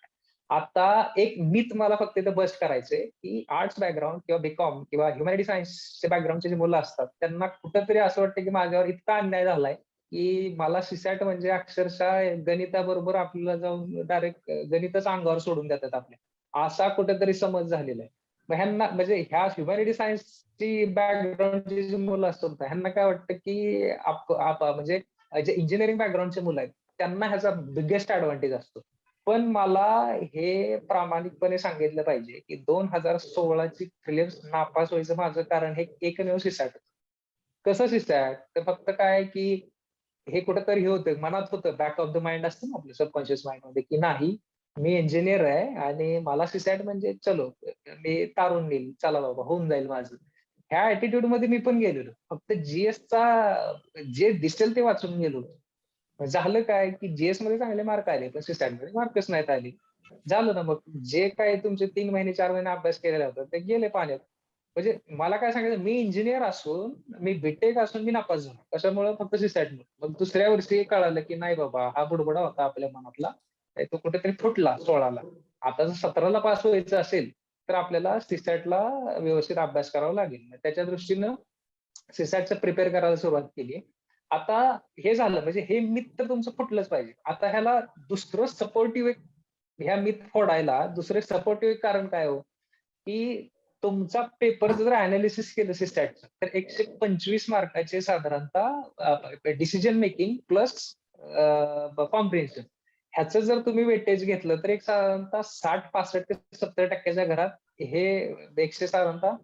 आता एक मिथ मला फक्त इथं बस्ट करायचंय, की आर्ट्स बॅकग्राऊंड किंवा बीकॉम किंवा ह्युमॅनिटी सायन्सचे बॅकग्राऊंडचे जे मुलं असतात, त्यांना कुठेतरी असं वाटतं, की माझ्यावर इतका अन्याय झालाय, की मला सीसॅट म्हणजे अक्षरशः गणिताबरोबर आपल्याला जाऊन डायरेक्ट गणितच अंगावर सोडून देतात आपल्या. असा कुठेतरी समज झालेला आहे. मग ह्यांना म्हणजे ह्या ह्युमॅनिटी सायन्सची बॅकग्राऊंडची जी मुलं असतात ह्यांना काय वाटतं की म्हणजे जे इंजिनिअरिंग बॅकग्राऊंडचे मुलं आहेत त्यांना ह्याचा बिगेस्ट ऍडव्हान्टेज असतो. पण मला हे प्रामाणिकपणे सांगितलं पाहिजे की 2016ची प्रिलिम्स नापास व्हायचं माझं कारण हे एकमेव सीसॅट. कसं सीसॅट तर फक्त काय की हे कुठेतरी हे होतं मनात होतं बॅक ऑफ द माइंड असतं ना आपलं सबकॉन्शियस माइंड मध्ये की नाही मी इंजिनियर आहे आणि मला सीसॅट म्हणजे चलो मी तारून नेईल चला बाबा होऊन जाईल माझं. ह्या ऍटिट्यूड मध्ये मी पण गेलेलो. फक्त जीएसचा जे दिसेल ते वाचून गेलो. झालं काय की जीएस मध्ये चांगले मार्क आले पण सीसॅट मध्ये मार्कच नाहीत आले. झालं ना मग जे काय तुमचे 3 महिने 4 महिने अभ्यास केलेला होता ते गेले पाण्यात. म्हणजे मला काय सांगायचं मी इंजिनियर असून मी बीटेक असून मी नापास झालो. कशामुळे फक्त सीसॅट मग दुसऱ्या वर्षी कळालं की नाही बाबा हा बुडबुडा होता आपल्या मनातला. तो कुठेतरी फुटला 16ला. आता जर 17ला पास व्हायचं असेल तर आपल्याला सीसॅटला व्यवस्थित अभ्यास करावा लागेल. त्याच्या दृष्टीनं सीसॅटचं प्रिपेअर करायला सुरुवात केली. आता हे झालं म्हणजे हे मिथ तर तुमचं फुटलंच पाहिजे. आता ह्याला दुसरं सपोर्टिव्ह ह्या मिथ फोडायला दुसरे सपोर्टिव्ह कारण काय हो? की तुमचा पेपर जर अनालिसिस केलं सिस्टॅटचं तर 125 मार्काचे साधारणतः डिसिजन मेकिंग प्लस कॉम्प्रिहेन्शन ह्याचं जर तुम्ही वेटेज घेतलं तर एक साधारणतः 60-65 ते 70% घरात हे एकशे साधारणतः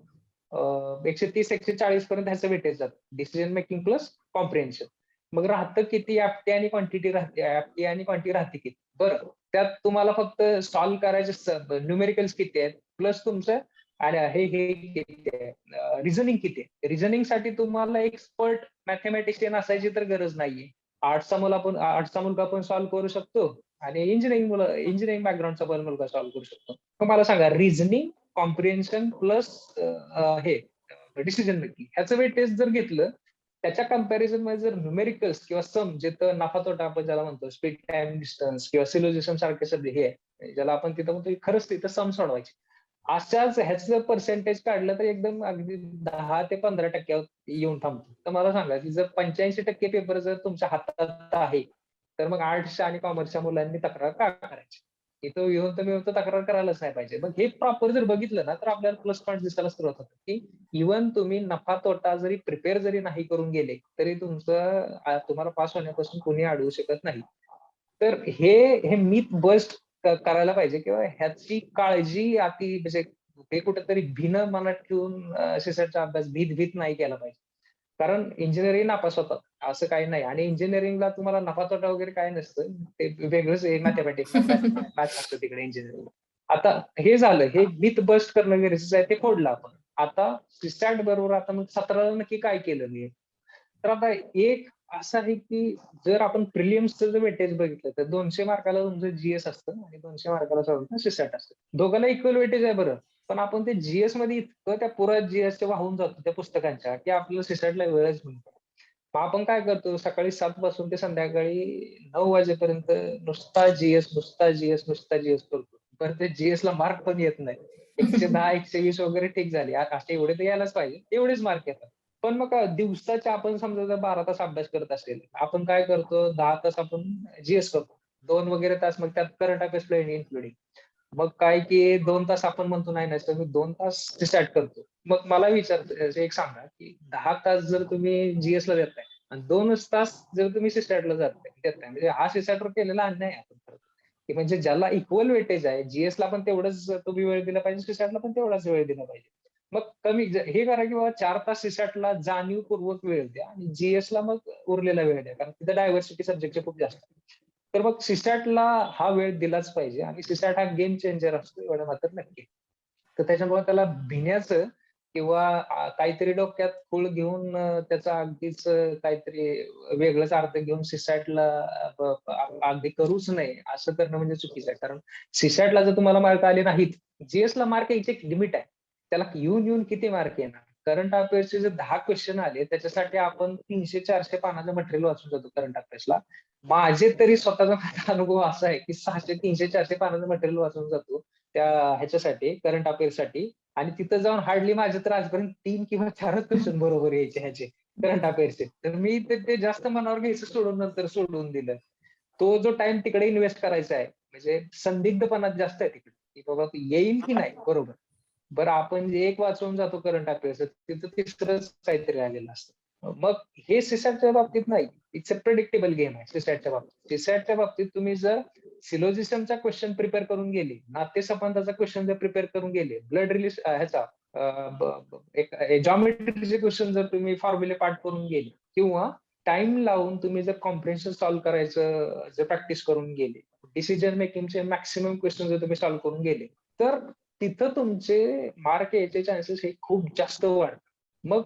130-140 पर्यंत ह्याचं वेटेज जातं डिसिजन मेकिंग प्लस कॉम्प्रिहेन्शन. मग राहतं किती ऍप्टी आणि क्वांटिटी राहते ऍप्टी आणि क्वांटिटी राहते किती बरं त्यात तुम्हाला फक्त सॉल्व्ह करायचे न्यूमेरिकल्स किती आहेत प्लस तुमचं आणि हे किती आहे रिझनिंग किती आहे रिझनिंगसाठी तुम्हाला एक्सपर्ट मॅथमॅटिशियन असायची तर गरज नाहीये. आर्ट्सचा मुलगा पण सॉल्व्ह करू शकतो आणि इंजिनिअरिंग बॅकग्राऊंडचा पण मुलगा सॉल्व्ह करू शकतो. मग मला सांगा रिझनिंग कॉम्प्रिहेन्शन प्लस हे डिसिजन मेकिंग ह्याचं वेटेज जर घेतलं त्याच्या कम्पॅरिझन मध्ये जर न्यूमेरिकल्स किंवा सम जिथं नफा तोटा आपण ज्याला म्हणतो स्पीड टाइम डिस्टन्स किंवा सिलोजिझम सारखे शब्द हे आहे ज्याला आपण तिथं म्हणतो खरंच तिथं सम सोडवायचे. अशाच ह्याचं पर्सेंटेज काढलं तर एकदम अगदी 10 ते 15% येऊन थांबतो. तर मला सांगा की जर 85% पेपर जर तुमच्या हातात आहे तर मग आर्ट्सच्या आणि कॉमर्सच्या मुलांनी तक्रार का करायची? इथं येऊन तर मिळून तर तक्रार करायलाच नाही पाहिजे. मग हे प्रॉपर जर बघितलं ना तर आपल्याला प्लस पॉईंट दिसायला सुरुवात होतं की इव्हन तुम्ही नफा तोटा जरी प्रिपेअर जरी नाही करून गेले तरी तुम्हाला पास होण्यापासून कोणी अडवू शकत नाही. तर हे मिथ बस्ट करायला पाहिजे किंवा ह्याची काळजी अति म्हणजे हे कुठेतरी भिनं मनात ठेवून SSLचा अभ्यास भीत भीत नाही केला पाहिजे. कारण इंजिनिअरिंग नापास होतात असं काही नाही आणि इंजिनिअरिंगला तुम्हाला नफा तोटा वगैरे काय नसतं. ते वेगळंच मॅथमॅटिक्स मॅथ्स असतं तिकडे इंजिनिअरिंग. आता हे झालं हे मिथ बस्ट करणं गरजेचं आहे ते फोडलं आपण. आता सीसॅट बरोबर आता मग 17ला नक्की काय केलं मी? तर आता एक असं आहे की जर आपण प्रिलिम्सचं जर वेटेज बघितलं तर 200 मार्काला तुमचं जीएस असतं आणि 200 मार्काला साधारणतः सीसॅट असतं. दोघांना इक्वल वेटेज आहे बरं. पण आपण ते जीएस मध्ये इतकं त्या पुरा जीएसच्या वाहून जातो त्या पुस्तकांच्या की आपल्याला सीसॅटला वेळच मिळतो. मग आपण काय करतो सकाळी 7 पासून ते संध्याकाळी 9 वाजेपर्यंत नुसता जीएस नुसता जीएस नुसता जीएस करतो. पण ते जीएस ला मार्क पण येत नाही. 110 120 वगैरे ठीक झाली. असे एवढे तर यायलाच पाहिजे. एवढेच मार्क येतात. पण मग दिवसाचे आपण समजा जर 12 तास अभ्यास करत असेल, आपण काय करतो 10 तास आपण जीएस करतो. 2 वगैरे तास मग त्यात करंट अफेअर्सला इन्क्लुडिंग. मग काय की 2 तास आपण म्हणतो नाही नाही, तर मी 2 तास स्टार्ट करतो. मग मला एक सांगा की 10 तास जर तुम्ही जीएसला देताय आणि 2च तास जर तुम्ही सिस्टॅटला देताय म्हणजे हा सिस्टॅटवर केलेला अन्याय आहे आपण खरं तर. की म्हणजे ज्याला इक्वल वेटेज आहे, जीएसला पण तेवढंच तुम्ही वेळ दिला पाहिजे, सिस्टॅटला पण तेवढाच वेळ दिला पाहिजे. मग हे करा की बाबा 4 तास सिस्टॅटला जाणीवपूर्वक वेळ द्या आणि जीएसला मग उरलेला वेळ द्या. कारण तिथे डायव्हर्सिटी सब्जेक्टचे खूप जास्त आहेत. तर मग सिसॅटला हा वेळ दिलाच पाहिजे आणि सिसॅट हा गेम चेंजर असतो एवढं मात्र नक्की. तर त्याच्यामुळे त्याला भिण्याचं किंवा काहीतरी डोक्यात खूळ घेऊन त्याचा अगदीच काहीतरी वेगळाच अर्थ घेऊन सिसॅटला अगदी करूच नये असं करणं म्हणजे चुकीचं आहे. कारण सिसॅटला जर तुम्हाला मार्क आले नाहीत, जीएसला मार्क यायचे एक लिमिट आहे. त्याला येऊन येऊन किती मार्क येणार? करंट अफेअर्सचे जर 10 क्वेश्चन आले त्याच्यासाठी आपण 300-400 पानाचं मटेरियल वाचून जातो करंट अफेअर्सला. माझे तरी स्वतःचा माझा अनुभव असा आहे की 600, 300, 400 पानाचं मटेरियल वाचून जातो त्या ह्याच्यासाठी करंट अफेअर्ससाठी आणि तिथं जाऊन हार्डली माझे तर आजपर्यंत 3 किंवा 4च क्वेश्चन बरोबर यायचे ह्याचे करंट अफेअर्सचे. तर मी ते जास्त मनावर घ्यायचं सोडून नंतर सोडून दिलं. तो जो टाइम तिकडे इन्व्हेस्ट करायचा आहे म्हणजे संदिग्धपणात जास्त आहे तिकडे की बाबा येईल की नाही बरोबर. बरं आपण जे एक वाचून जातो करंट अफेअर्स तिथं तिसरंच काहीतरी आलेलं असतं. मग हे सिसॅटच्या बाबतीत नाही. इट्स अ प्रेडिक्टेबल गेम आहे सिसॅटच्या बाबतीत. सिसॅटच्या बाबतीत तुम्ही जर सिलोजिझमचा क्वेश्चन प्रिपेअर करून गेले, नातेसंबंधाचा क्वेश्चन जर प्रिपेअर करून गेले, ब्लड रिलीज ह्याचा एक जॉमेट्रीचे क्वेश्चन जर तुम्ही फॉर्म्युले पाठ करून गेले किंवा टाइम लावून तुम्ही जर कॉम्प्रिहेन्शन सॉल्व्ह करायचं जर प्रॅक्टिस करून गेले, डिसिजन मेकिंगचे मॅक्सिमम क्वेश्चन जर तुम्ही सॉल्व्ह करून गेले, तर तिथं तुमचे मार्क यायचे चान्सेस हे खूप जास्त वाढतात. मग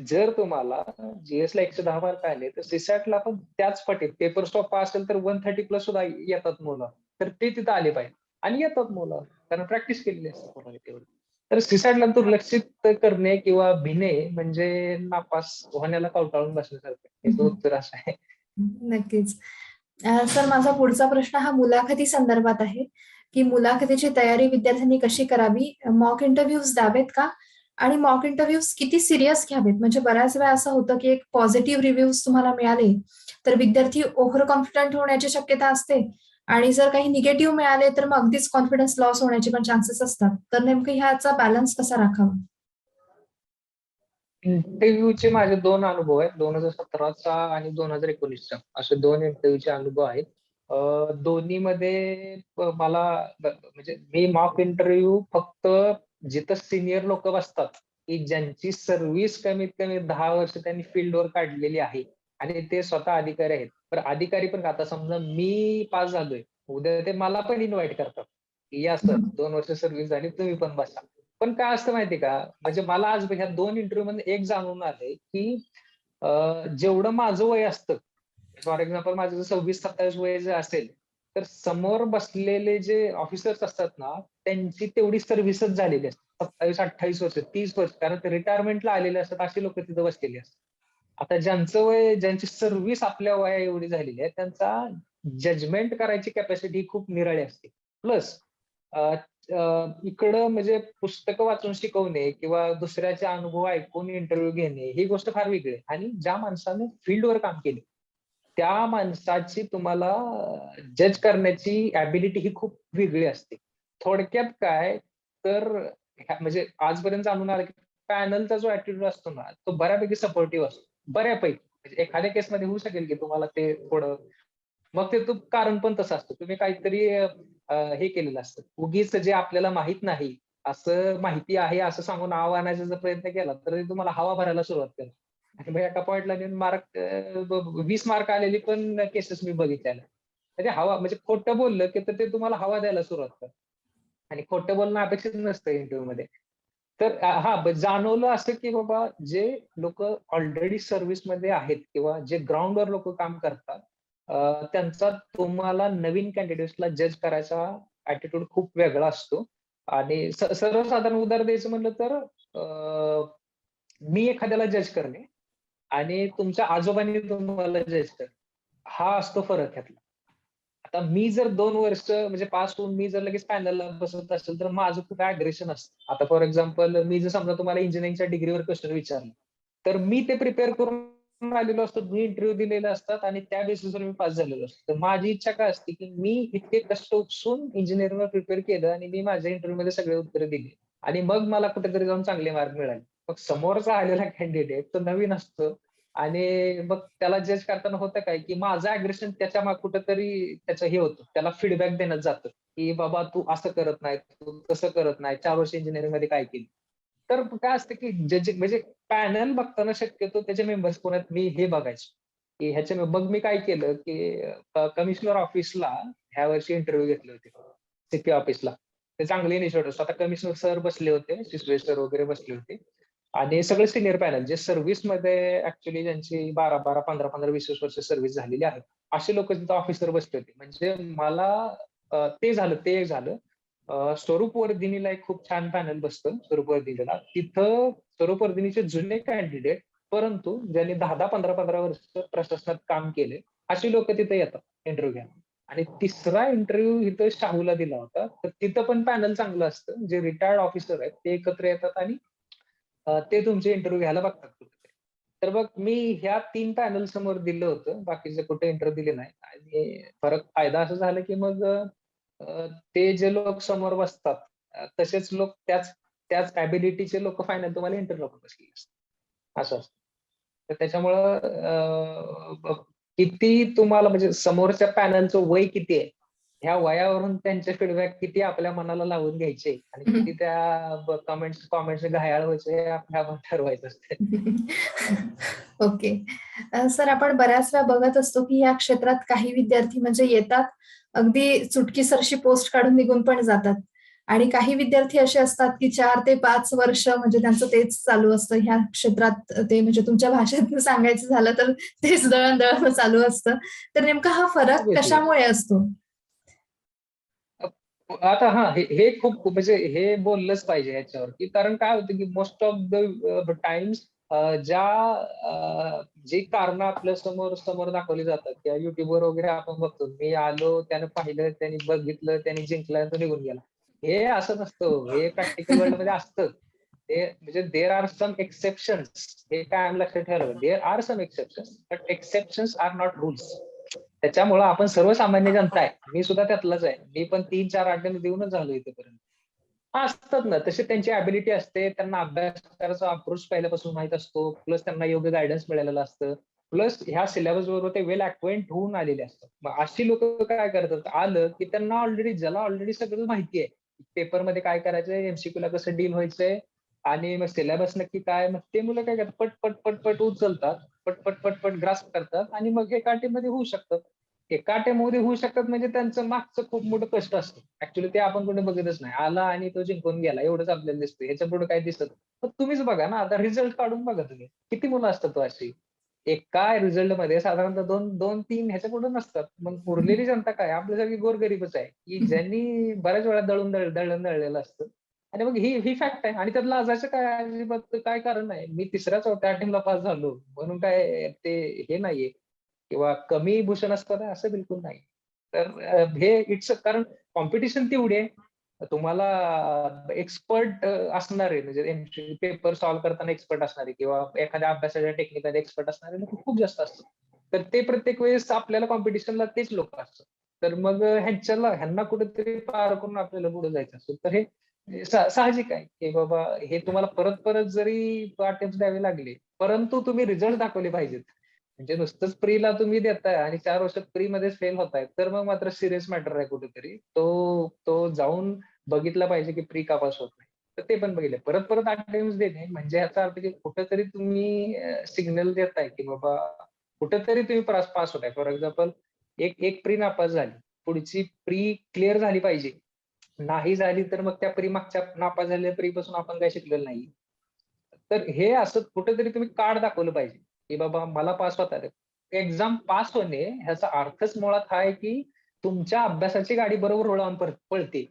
जर तुम्हाला जीएसला 110 मार्क आले तर सिसॅटला पण त्याच पटीत पेपर सोपा असेल तर 130 प्लस सुद्धा येतात मुलं. तर ते तिथं आले पाहिजे आणि येतात मुलं कारण प्रॅक्टिस केलेली असते मुलांनी तेवढी. तर सिसॅटला दुर्लक्षित करणे किंवा भिणे म्हणजे नापास होण्याला कवटाळून बसण्यासारखं आहे. याचं उत्तर असं आहे. नक्कीच. सर माझा पुढचा प्रश्न हा मुलाखती संदर्भात आहे, की मुलाखतीची तयारी विद्यार्थ्यांनी कशी करावी? मॉक इंटरव्ह्यूज द्यावेत का? आणि मॉक इंटरव्ह्यूज किती सीरियस घ्यावेत? म्हणजे बऱ्याच वेळा असं होतं, की एक पॉझिटिव्ह रिव्ह्यूज तुम्हाला मिळाले, तर विद्यार्थी ओव्हर कॉन्फिडंट होण्याची शक्यता असते आणि जर काही निगेटिव्ह मिळाले, तर मग अगदीच कॉन्फिडन्स लॉस होण्याचे पण चान्सेस असतात. तर नेमकं ह्याचा बॅलन्स कसा राखावा? इंटरव्ह्यूचे माझे 2 अनुभव आहेत. 2017चा आणि 2019चा असे 2 इंटरव्ह्यूचे अनुभव आहेत. दोन्हीमध्ये मला म्हणजे मी मॉक इंटरव्ह्यू फक्त जिथं सीनियर लोक बसतात, की ज्यांची सर्व्हिस कमीत कमी 10 वर्ष त्यांनी फील्डवर काढलेली आहे आणि ते स्वतः अधिकारी आहेत. तर अधिकारी पण आता समजा मी पास झालोय, उद्या ते मला पण इन्व्हाइट करतात, की या सर 2 वर्ष सर्व्हिस झाली, तुम्ही पण बसा. पण काय असतं माहितीये का, म्हणजे मला आज ह्या 2 इंटरव्ह्यू मध्ये एक जाणून आलंय, की जेवढं माझं वय असतं, फॉर एक्झाम्पल माझं जर 26-27 वय जर असेल, तर समोर बसलेले जे ऑफिसर्स असतात ना, त्यांची तेवढी सर्व्हिसच झालेली असते. 27-28 वर्ष, 30 वर्ष कारण ते रिटायरमेंटला आलेले असतात, अशी लोक तिथं बसलेली असतात. आता ज्यांचं वय, ज्यांची सर्व्हिस आपल्या वया एवढी झालेली आहे, त्यांचा जजमेंट करायची कॅपॅसिटी खूप निराळी असते. प्लस इकडं म्हणजे पुस्तकं वाचून शिकवणे किंवा दुसऱ्याचे अनुभव ऐकून इंटरव्ह्यू घेणे ही गोष्ट फार वेगळी आहे. आणि ज्या माणसाने फील्डवर काम केले, त्या माणसाची तुम्हाला जज करण्याची ॲबिलिटी ही खूप वेगळी असते. थोडक्यात काय तर म्हणजे आजपर्यंत जाणून आलं की पॅनलचा जो ॲटिट्यूड असतो ना, तो बऱ्यापैकी सपोर्टिव्ह असतो. बऱ्यापैकी. म्हणजे एखाद्या केसमध्ये होऊ शकेल की तुम्हाला ते थोडं मग ते तो कारण पण तसं असतं. तुम्ही काहीतरी हे केलेलं असतं. उगीच जे आपल्याला माहित नाही, असं माहिती आहे असं सांगून नाव आणायचा जर प्रयत्न केला, तर ते तुम्हाला हवा भरायला सुरुवात करतं. आणि मग एका पॉइंटला नेऊन मार्क 20 मार्क आलेली पण केसेस मी बघितलेल्या. म्हणजे हवा म्हणजे खोटं बोललं की तर ते तुम्हाला हवा द्यायला सुरुवात करतं. आणि खोटं बोलणं अपेक्षित नसतं इंटरव्ह्यूमध्ये. तर जाणवलं असं की बाबा जे लोक ऑलरेडी सर्व्हिसमध्ये आहेत किंवा जे ग्राउंडवर लोक काम करतात, त्यांचा तुम्हाला नवीन कॅन्डिडेट्सला जज करायचा ॲटिट्यूड खूप वेगळा असतो. आणि सर्वसाधारण उदाहरण द्यायचं म्हटलं तर मी एखाद्याला जज करणे आणि तुमच्या आजोबांनी तुम्हाला जज करणे, हा असतो फरक ह्यातला. आता मी जर 2 वर्ष म्हणजे पास होऊन मी जर लगेच पॅनलला बसत असेल, तर माझं खूप अग्रेशन असतं. आता फॉर एक्झाम्पल मी जर समजा तुम्हाला इंजिनिअरिंगच्या डिग्रीवर क्वेश्चन विचारलं, तर मी ते प्रिपेअर करून आलेलो असतो, मी इंटरव्ह्यू दिलेले असतात आणि त्या बेसिसवर मी पास झालेलो असतो. तर माझी इच्छा काय असते की मी इतके कष्ट उपसून इंजिनिअरिंगला प्रिपेअर केलं आणि मी माझ्या इंटरव्ह्यू मध्ये सगळे उत्तरं दिली आणि मग मला कुठेतरी जाऊन चांगले मार्क मिळाले. मग समोरचा आलेला कॅन्डिडेट तो नवीन असतो आणि मग त्याला जज करताना होतं काय की माझं अग्रेशन त्याच्या माग कुठेतरी त्याचं हे होतं, त्याला फीडबॅक देण्यात जातं की बाबा तू असं करत नाही, तू तसं करत नाही, 4 वर्ष इंजिनिअरिंग मध्ये काय केलं. तर काय असतं की जज म्हणजे पॅनल बघताना शक्यतो त्याचे मेंबर्स कोण आहेत मी हे बघायचो की ह्याचे मग मी काय केलं की कमिशनर ऑफिसला ह्या वर्षी इंटरव्ह्यू घेतले होते सीपी ऑफिसला. ते चांगले इनिशिएटिव्ह आता कमिशनर सर बसले होते, सिसवे सर वगैरे बसले होते आणि सगळे सिनियर पॅनल जे सर्व्हिसमध्ये ऍक्च्युली ज्यांची 12-12, 15-15, 20-20 वर्ष सर्व्हिस झालेली आहे असे लोक तिथं ऑफिसर बसले होते. म्हणजे मला ते झालं, ते एक झालं. स्वरूप वर्धिनीला एक खूप छान पॅनल बसतं स्वरूप वर्धिनीला. तिथं स्वरूप वर्धिनीचे जुने कॅन्डिडेट परंतु ज्यांनी 10-10, 15-15 वर्ष प्रशासनात काम केले अशी लोक तिथे येतात इंटरव्ह्यू घ्यायला. आणि तिसरा इंटरव्ह्यू इथं शाहूला दिला होता. तर तिथं पण पॅनल चांगलं असतं. जे रिटायर्ड ऑफिसर आहेत ते एकत्र येतात आणि ते तुमचे इंटरव्ह्यू घ्यायला बघतात कुठेतरी. तर मग मी ह्या 3 पॅनल समोर दिलं होतं. बाकीचे कुठे इंटरव्ह्यू दिले नाही आणि फायदा असं झाला की मग ते जे लोक समोर बसतात तसेच लोक त्याच त्याच ॲबिलिटीचे लोक फायनल तुम्हाला इंटरव्ह्यू पण बसलेले असतात. असं असतं. तर त्याच्यामुळं किती तुम्हाला म्हणजे समोरच्या पॅनलचं वय किती आहे, ह्या वयावरून त्यांचे फीडबॅक किती आपल्या मनाला लावून घ्यायचे आणि किती त्या कमेंट्स घायाळ व्हायचे हे आपण ठरवायचं असते. ओके. सर आपण बऱ्याच वेळा बघत असतो, की या क्षेत्रात काही विद्यार्थी म्हणजे येतात, अगदी चुटकीसरशी पोस्ट काढून निघून पण जातात आणि काही विद्यार्थी असे असतात, की 4 ते 5 वर्ष म्हणजे त्यांचं तेच चालू असतं. ह्या क्षेत्रात ते म्हणजे तुमच्या भाषेत सांगायचं झालं तर तेच दळण-दळण चालू असतं. तर नेमका हा फरक ऑब्व्हियसली. कशामुळे असतो? आता हे खूप म्हणजे हे बोललंच पाहिजे ह्याच्यावर, की कारण काय होतं, की मोस्ट ऑफ द टाइम्स ज्या जी कारणं आपल्या समोर समोर दाखवली जातात किंवा युट्यूबवर वगैरे आपण बघतो. मी आलो, त्यानं पाहिलं, त्याने बघितलं, त्याने जिंकला, तो निघून गेला. हे असं नसतं. हे प्रॅक्टिकल वर्ल्डमध्ये असतं. ते म्हणजे देअर आर सम एक्सेप्शन्स. हे कायम लक्षात ठेवायला पाहिजे. There are some exceptions, but exceptions are not rules. त्याच्यामुळं आपण सर्वसामान्य जनता आहे. मी सुद्धा त्यातलाच आहे. मी पण 3-4 अटेम्प्ट देऊनच झालो इथेपर्यंत. असतात ना, तशी त्यांची ॲबिलिटी असते. त्यांना अभ्यास करायचा अप्रोच पहिल्यापासून माहीत असतो. प्लस त्यांना योग्य गाईडन्स मिळालेलं असतं. प्लस ह्या सिलेबस बरोबर ते वेल अक्वेंट होऊन आलेले असतात. मग अशी लोकं काय करतात, आलं की त्यांना ज्याला ऑलरेडी सगळं माहिती आहे. पेपरमध्ये काय करायचंय, एमसीक्यूला कसं डील व्हायचंय आणि मग सिलेबस नक्की काय, मग ते मुलं काय करतात, पट उचलतात. पट ग्रास्प करतात आणि मग एका अटेम्प्टमध्ये होऊ शकतात. एका अटेम्प्टमध्ये होऊ शकतात म्हणजे त्यांचं मागचं खूप मोठं कष्ट असतं. ऍक्च्युली ते आपण कुठे बघतच नाही. आला आणि तो जिंकून गेला एवढंच आपल्याला दिसतं. ह्याच्या पुढे काय दिसत नाही. मग तुम्हीच बघा ना, आता रिझल्ट काढून बघा तुम्ही. किती मुलं असतात अशी? एका रिझल्टमध्ये साधारणतः 2-3 ह्याच्या पुढे नसतात. मग उरलेली जनता काय आपल्यासारखी गोरगरीबच आहे, की ज्यांनी बऱ्याच वेळा दळण दळलेलं असतं. आणि मग ही फॅक्ट आहे आणि त्यात लाजायचं काय अजिबात काय कारण नाही. मी 3ऱ्या-4थ्या अटेम्प्टला पास झालो म्हणून काय ते हे नाहीये किंवा कमी भूषण असतं असं बिलकुल नाही. तर हे कारण कॉम्पिटिशन तेवढी आहे. तुम्हाला एक्सपर्ट असणारे म्हणजे पेपर सॉल्व्ह करताना एक्सपर्ट असणारे किंवा एखाद्या अभ्यासाच्या टेक्निकमध्ये एक्सपर्ट असणारे लोक खूप जास्त असतात. तर ते प्रत्येक वेळेस आपल्याला कॉम्पिटिशनला तेच लोक असतात. तर मग ह्यांना कुठेतरी पार करून आपल्याला पुढे जायचं असतं. तर हे साहजिक आहे, की बाबा हे तुम्हाला परत परत जरी अटेम्प्ट द्यावे लागले, परंतु तुम्ही रिझल्ट दाखवले पाहिजेत. म्हणजे नुसतंच प्रीला तुम्ही देताय आणि 4 वर्षात प्री मध्येच फेल होताय, तर मग मात्र सिरियस मॅटर आहे कुठेतरी. तो जाऊन बघितला पाहिजे, की प्री का पास होत नाही. तर ते पण बघितलं. परत परत अटेम्प्ट देणे म्हणजे याचा अर्थ, की कुठेतरी तुम्ही सिग्नल देताय, की बाबा कुठेतरी तुम्ही पास होताय. फॉर एक्झाम्पल एक एक प्री नापास झाली. पुढची प्री क्लिअर झाली पाहिजे. नाही झाली तर मग त्या प्री मागच्या नापास झालेल्या प्री पासून आपण काही शिकलेलो नाही. तर हे असं कुठेतरी तुम्ही कार्ड दाखवलं पाहिजे, की बाबा मला पास होता येतं. एक्झाम पास होणे ह्याचा अर्थच मुळात हा आहे, की तुमच्या अभ्यासाची गाडी बरोबर रुळावर पळते.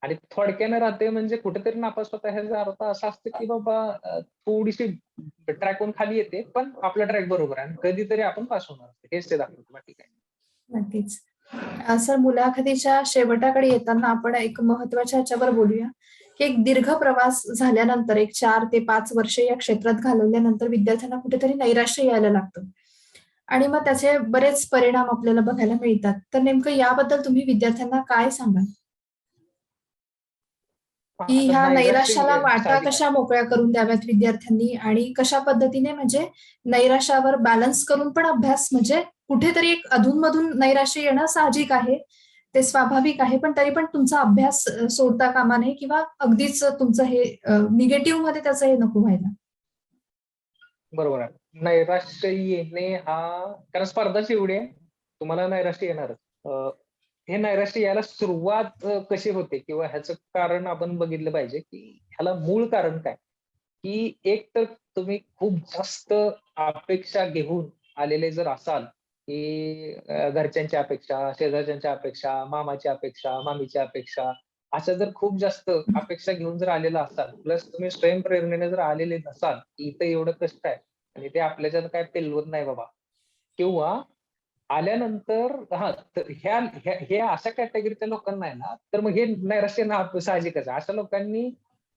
आणि थोडक्यानं राहते म्हणजे कुठेतरी नापास होता ह्याचा अर्थ असा असतो, की बाबा थोडीशी ट्रॅकहून खाली येते, पण आपला ट्रॅक बरोबर आहे आणि कधीतरी आपण पास होणार. हेच ते दाखवतं, बाकी काय. नक्कीच. सर मुलाखतीच्या शेवटाकडे येताना आपण एक महत्त्वाच्या ह्याच्यावर बोलूया, की एक दीर्घ प्रवास झाल्यानंतर एक 4 ते 5 वर्ष या क्षेत्रात घालवल्यानंतर विद्यार्थ्यांना कुठेतरी नैराश्य यायला लागतं. आणि मग त्याचे बरेच परिणाम आपल्याला बघायला मिळतात. तर नेमकं याबद्दल तुम्ही विद्यार्थ्यांना काय सांगाल? की आता ह्या नैराश्य नैराश्याला वाटा साहजिक आहे. कशा मोकळ्या करून द्याव्यात विद्यार्थ्यांनी आणि कशा पद्धतीने म्हणजे नैराश्यावर बॅलन्स करून पण अभ्यास म्हणजे कुठेतरी एक अधून-मधून नैराश्य येणं साहजिक आहे. ते स्वाभाविक आहे. पण तरी पण तुमचा अभ्यास सोडता कामा नये किंवा अगदीच तुमचं हे निगेटिव्हमध्ये त्याचं हे नको व्हायला. बरोबर आहे. नैराश्य येणे हा कारण स्पर्धाच एवढी आहे, तुम्हाला नैराश्य येणारच. हे नैराश्य यायला सुरुवात कशी होते किंवा ह्याचं कारण आपण बघितलं पाहिजे, की ह्याला मूळ कारण काय? की एक तर तुम्ही खूप जास्त अपेक्षा घेऊन आलेले जर असाल, की घरच्यांच्या अपेक्षा, शेजारच्यांच्या अपेक्षा, मामाच्या अपेक्षा, मामीच्या अपेक्षा, अशा जर खूप जास्त अपेक्षा घेऊन जर आलेला असाल, प्लस तुम्ही स्वयंप्रेरणेने जर आलेले नसाल, की इथं एवढं कष्ट आहे आणि ते आपल्याच्यानं काय पेलवत नाही बाबा किंवा आल्यानंतर हां, तर हे अशा कॅटेगरीच्या लोकांना आहे ना, तर मग हे नैराश्य येणं साहजिकच आहे. अशा लोकांनी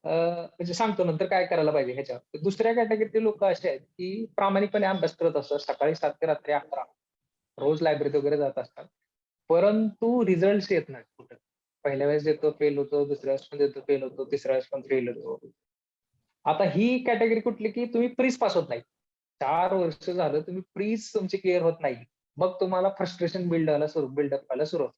म्हणजे सांगतो नंतर काय करायला पाहिजे ह्याच्यावर. दुसऱ्या कॅटेगरीतले लोकं असे आहेत, की प्रामाणिकपणे अभ्यास करत असतात. सकाळी 7 ते रात्री 11 रोज लायब्ररीत वगैरे जात असतात. परंतु रिझल्ट्स येत नाहीत कुठं. पहिल्या वेळेस देतो, फेल होतो. दुसऱ्या वेळेस पण देतो, फेल होतो. तिसऱ्या वेळेस पण फेल होतो. आता ही कॅटेगरी कुठली, की तुम्ही प्रीच पास होत नाही. 4 वर्ष झालं तुम्ही प्रीच तुमची क्लिअर होत नाही. मग तुम्हाला फ्रस्ट्रेशन बिल्डअप व्हायला सुरुवात.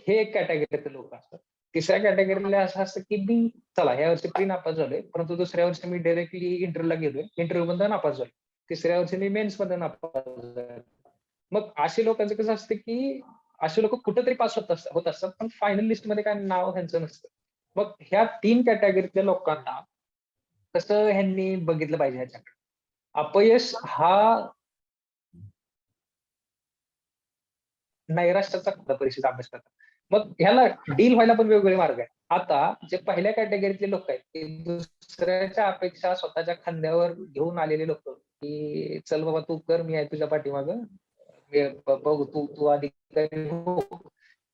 हे एक कॅटेगरीचे लोक असतात. तिसऱ्या कॅटेगरीला असं असतं, की मी चला ह्या वर्षी प्री नापास झालोय, परंतु दुसऱ्या वर्षी मी डायरेक्टली इंटरव्ह्यूला गेलोय. इंटरव्ह्यू मधनं नापास झालोय. तिसऱ्या वर्षी मी मेन्स मधनं नापास झालोय. मग अशी लोकांचं कसं असतं, की अशी लोकं कुठेतरी पास होत असतात, पण फायनल लिस्टमध्ये काय नाव ह्यांचं नसतं. मग ह्या 3 कॅटेगरीतल्या लोकांना कसं ह्यांनी बघितलं पाहिजे ह्याच्याकडे. अपयश हा नैराश्याचा परीक्षेचा अभ्यास करतात. मग ह्याला डील व्हायला पण वेगवेगळे मार्ग आहेत. आता जे पहिल्या कॅटेगरीतले लोक आहेत, ते दुसऱ्याच्या अपेक्षा स्वतःच्या खांद्यावर घेऊन आलेले लोक, की चल बाबा तू कर, मी आहे तुझ्या पाठीमागं. बघू तू तू आधी हो.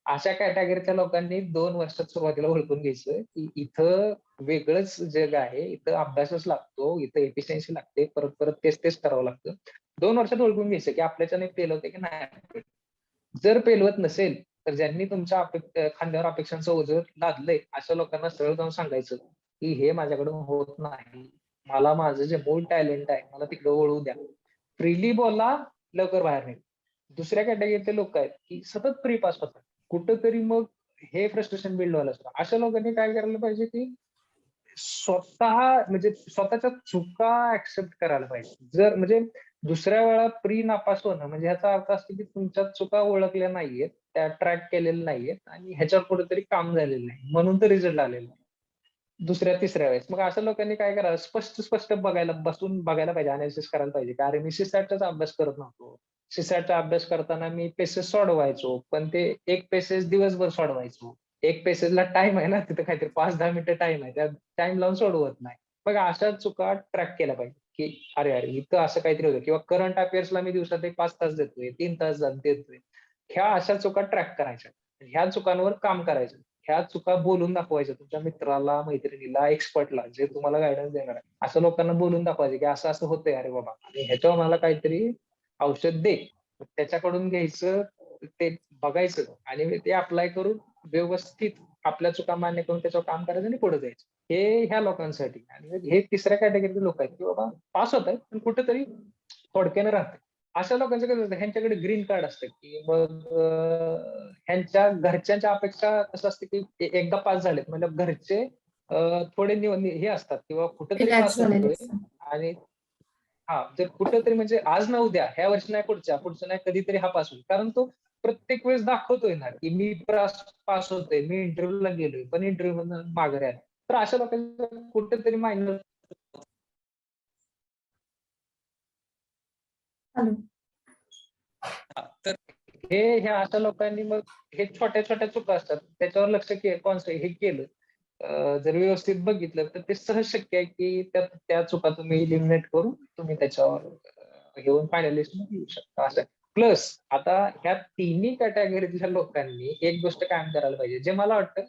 अशा कॅटेगरीच्या लोकांनी 2 वर्षात सुरुवातीला ओळखून घ्यायचं, की इथं वेगळंच जग आहे. इथं अभ्यासच लागतो, इथं एफिशियन्सी लागते, परत परत तेच तेच करावं लागतं. 2 वर्षात ओळखून घ्यायचं, की आपल्याच्याने फेल होते की नाही. जर पेलवत नसेल, तर ज्यांनी तुमच्या खांद्यावर अपेक्षांचं ओझं लादलंय, अशा लोकांना सरळ जाऊन सांगायचं, की हे माझ्याकडून होत नाही. मला माझं जे मूळ टॅलेंट आहे, मला तिकडे वळवू द्या. फ्रीली बोला, लवकर बाहेर निघा. दुसऱ्या कॅटेगरीतले लोक आहेत, की सतत प्री पास होतात. कुठंतरी मग हे फ्रस्ट्रेशन बिल्ड व्हायला सुरुवात. अशा लोकांनी काय करायला पाहिजे, की स्वतः म्हणजे स्वतःच्या चुका ऍक्सेप्ट करायला पाहिजे. जर म्हणजे दुसऱ्या वेळा प्री नापास होणं म्हणजे ह्याचा अर्थ असतो की तुमच्या चुका ओळखल्या नाहीयेत, त्या ट्रॅक केलेल्या नाहीयेत आणि ह्याच्यावर कुठेतरी काम झालेलं नाही. म्हणून तर रिझल्ट आलेला नाही. दुसऱ्या, तिसऱ्या वेळेस. मग अशा लोकांनी काय करावं स्पष्ट बघायला पाहिजे, अनालिसिस करायला पाहिजे. की अरे मी सीसॅटचाच अभ्यास करत नव्हतो. सीसॅटचा अभ्यास करताना मी पेसेस सोडवायचो, पण ते एक पेसेस दिवसभर सोडवायचो. एक पेसेसला टाइम आहे ना, तिथे काहीतरी 5-10 मिनिटं टाइम आहे. त्या टाइम लावून सोडवत नाही. मग अशा चुका ट्रॅक केल्या पाहिजे, की अरे, इथं असं काहीतरी होतं किंवा करंट अफेअर्सला मी दिवसात एक 5 तास देतोय, 3 तास देतोय. ह्या अशा चुका ट्रॅक करायच्या. ह्या चुकांवर काम करायचं. ह्या चुका बोलून दाखवायच्या तुमच्या मित्राला, मैत्रिणीला, एक्सपर्टला जे तुम्हाला गाईडन्स देणार आहे. अशा लोकांना बोलून दाखवायचे, की असं-असं होतंय अरे बाबा आणि ह्याच्यावर मला काहीतरी औषध दे. त्याच्याकडून घ्यायचं, ते बघायचं आणि ते अप्लाय करून व्यवस्थित आपल्या चुका मान्य करून त्याच्यावर काम करायचं आणि पुढे जायचं. हे ह्या लोकांसाठी आणि हे तिसऱ्या कॅटेगरीचे लोक आहेत, की बाबा पास होत आहेत, पण कुठेतरी थोडक्याने राहतात. अशा लोकांचं कसं असतं, ह्यांच्याकडे ग्रीन कार्ड असतं, की मग ह्यांच्या घरच्यांच्या अपेक्षा कसं असतं, की एकदा पास झालेत म्हणजे घरचे थोडे हे असतात किंवा कुठेतरी रिलॅक्स पास झालेले होतोय असतात. आणि हां, जर कुठेतरी म्हणजे आज ना उद्या, ह्या वर्षी नाही पुढच्या नाही कधीतरी हा पास होईल. कारण तो प्रत्येक वेळेस दाखवतोय ना, की मी पास होतोय, मी इंटरव्ह्यूला गेलोय, पण इंटरव्ह्यू मधनं माघारी आलोय. तर अशा लोकांचं कुठेतरी मायनस हॅलो. तर ह्या अशा लोकांनी मग हे छोट्या-छोट्या चुका असतात. त्याच्यावर लक्ष हे केलं जर व्यवस्थित बघितलं, तर ते सहज शक्य आहे, की त्या चुका तुम्ही इलिमिनेट करून तुम्ही त्याच्यावर घेऊन फायनलिस्टमध्ये येऊ शकता असं. प्लस आता ह्या तिन्ही कॅटेगरीतल्या लोकांनी एक गोष्ट कायम करायला पाहिजे. जे मला वाटतं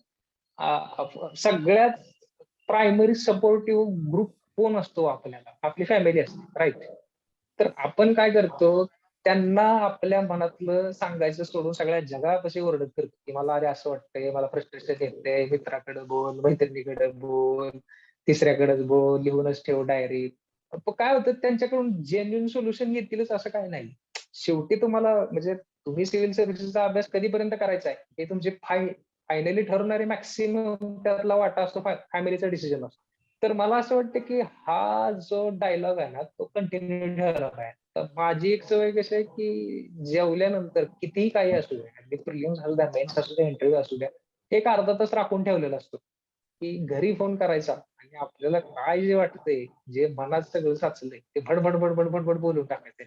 सगळ्यात प्रायमरी सपोर्टिव्ह ग्रुप कोण असतो आपल्याला? आपली फॅमिली असते, राईट? तर आपण काय करतो, त्यांना आपल्या मनातलं सांगायचं सोडून सगळ्या जगापाशी ओरडत करतो, की मला अरे असं वाटतंय, मला फ्रस्ट्रेशन येतंय, मित्राकडे बोल, मैत्रिणीकडे बोल, तिसऱ्याकडेच बोल, लिहूनच ठेव डायरीत. पण काय होतं, त्यांच्याकडून जेन्युइन सोल्युशन येतीलच असं काही नाही. शेवटी तुम्हाला म्हणजे तुम्ही सिव्हिल सर्व्हिसेसचा अभ्यास कधीपर्यंत करायचा आहे, हे तुमचे फायनली ठरवणारे मॅक्सिमम त्यातला वाटा असतो, फॅमिलीचा डिसिजन असतो. तर मला असं वाटतं, की हा जो डायलॉग आहे ना, तो कंटिन्यू ठेवला पाहिजे. तर माझी एक सवय कशी आहे, की जेवल्यानंतर कितीही काही असू द्या, अगदी प्रिलिम्स असू द्या, मेन्स असू द्या, इंटरव्ह्यू असू द्या, एक अर्धा तास राखून ठेवलेला असतो, की घरी फोन करायचा आणि आपल्याला काय जे वाटतंय, जे मनात सगळं साचलंय, ते भडभड भडभड भडभड बोलून टाकायचं.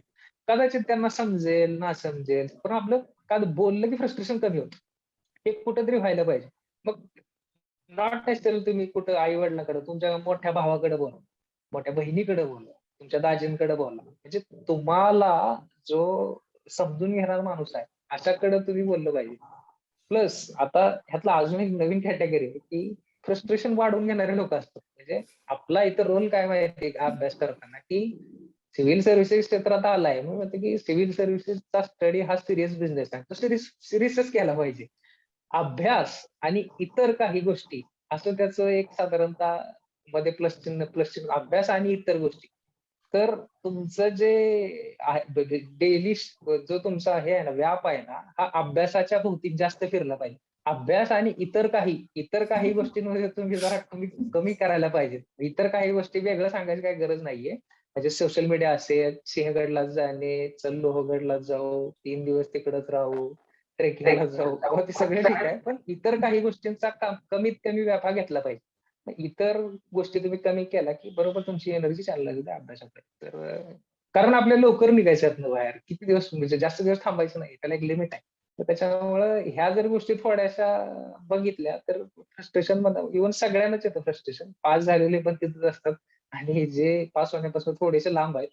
कदाचित त्यांना समजेल, ना समजेल, पण आपलं काल बोललं की फ्रस्ट्रेशन कमी होतं. हे कुठेतरी व्हायला पाहिजे. मग नॉट नेसेसरी तुम्ही कुठं आई-वडिलांकडे, तुमच्या मोठ्या भावाकडे बोला, मोठ्या बहिणीकडे बोला, तुमच्या दाजींकडे बोला. म्हणजे तुम्हाला जो समजून घेणारा माणूस आहे, अशाकडे तुम्ही बोललं पाहिजे. प्लस आता ह्यातला अजून एक नवीन कॅटेगरी आहे, की फ्रस्ट्रेशन वाढवून घेणारे लोक असतात. म्हणजे आपला इथं रोल काय माहिती का अभ्यास करताना, की सिव्हिल सर्व्हिसेस क्षेत्रात आलाय, मग म्हणते की सिव्हिल सर्व्हिसेसचा स्टडी हा सिरियस बिझनेस आहे. तो सिरियसच केला पाहिजे. अभ्यास आणि इतर काही गोष्टी असं त्याचं एक साधारणतः मध्ये प्लस चिन्ह अभ्यास आणि इतर गोष्टी. तर तुमचं जे डेली जो तुमचा हे आहे ना, व्याप आहे ना, हा अभ्यासाच्या भोवती जास्त फिरला पाहिजे. अभ्यास आणि इतर काही गोष्टींमध्ये तुम्ही जरा कमी कमी करायला पाहिजे. इतर काही गोष्टी वेगळं सांगायची काही गरज नाहीये. म्हणजे सोशल मीडिया असेल, सिंहगडला जाणे, चल लोहगडला जाऊ, 3 दिवस तिकडच राहू, ट्रेकिंगला जाऊ, बाबा ते सगळं ठीक आहे. पण इतर काही गोष्टींचा कमीत कमी व्याप हा घेतला पाहिजे. मग इतर गोष्टी तुम्ही कमी केला, की बरोबर तुमची एनर्जी चालला जाते अभ्यासाकडे. तर कारण आपल्याला लवकर निघायचं यातनं बाहेर. किती दिवस म्हणजे जास्त दिवस थांबायचं नाही. त्याला एक लिमिट आहे. तर त्याच्यामुळं ह्या जर गोष्टी थोड्याशा बघितल्या तर फ्रस्ट्रेशन मध्ये इव्हन सगळ्यांनाच येतं फ्रस्ट्रेशन. पास झालेले पण तिथेच असतात आणि जे पास होण्यापासून थोडेसे लांब आहेत,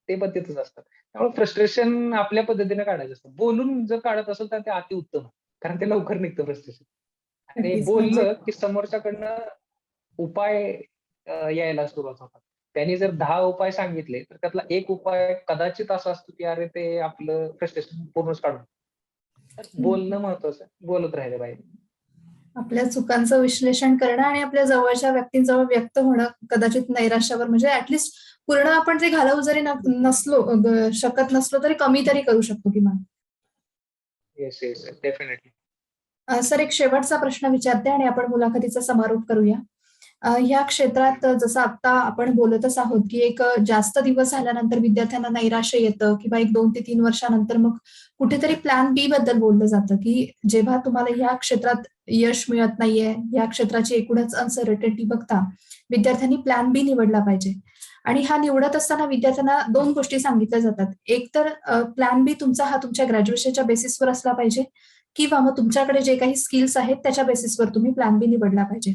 ते पण तिथेच असतात. त्यामुळे फ्रस्ट्रेशन आपल्या पद्धतीने काढायचं असतं. बोलून जर काढत असेल तर ते अतिउत्तम. कारण ते लवकर निघतं फ्रस्ट्रेशन. आणि नक्कीच. म्हणजे बोललं की समोरच्याकडनं उपाय यायला सुरुवात होतात. त्यांनी जर 10 उपाय सांगितले, तर त्यातला एक उपाय कदाचित असा असतो, की अरे ते आपलं फ्रस्ट्रेशन पूर्णच काढून. तर बोलणं महत्वाचं आहे. बोलत राहिले पाहिजे. आपल्या चुकांचं विश्लेषण करणं आणि आपल्या जवळच्या व्यक्तींजवळ व्यक्त होणं कदाचित नैराश्यावर म्हणजे ऍटलीस्ट पूर्ण आपण ते घालवू जरी नसलो शकत नसलो तरी कमी तरी करू शकतो किमान. Yes, yes. डेफिनेटली. सर एक शेवटचा प्रश्न विचारते आणि आपण मुलाखतीचा समारोप करूया. ह्या क्षेत्रात जसं आता आपण बोलतच आहोत, की एक जास्त दिवस झाल्यानंतर विद्यार्थ्यांना नैराश्य येतं किंवा एक 2 ते 3 वर्षानंतर मग कुठेतरी प्लॅन बी बद्दल बोललं जातं, की जेव्हा तुम्हाला ह्या क्षेत्रात यश मिळत नाहीये, या क्षेत्राची एकूणच अनसर्टनिटी बघता विद्यार्थ्यांनी प्लॅन बी निवडला पाहिजे. आणि हा निवडत असताना विद्यार्थ्यांना 2 गोष्टी सांगितल्या जातात. एक तर प्लॅन बी तुमचा हा तुमच्या ग्रॅज्युएशनच्या बेसिसवर असला पाहिजे किंवा मग तुमच्याकडे जे काही स्किल्स आहेत त्याच्या बेसिसवर तुम्ही प्लॅन बी निवडला पाहिजे.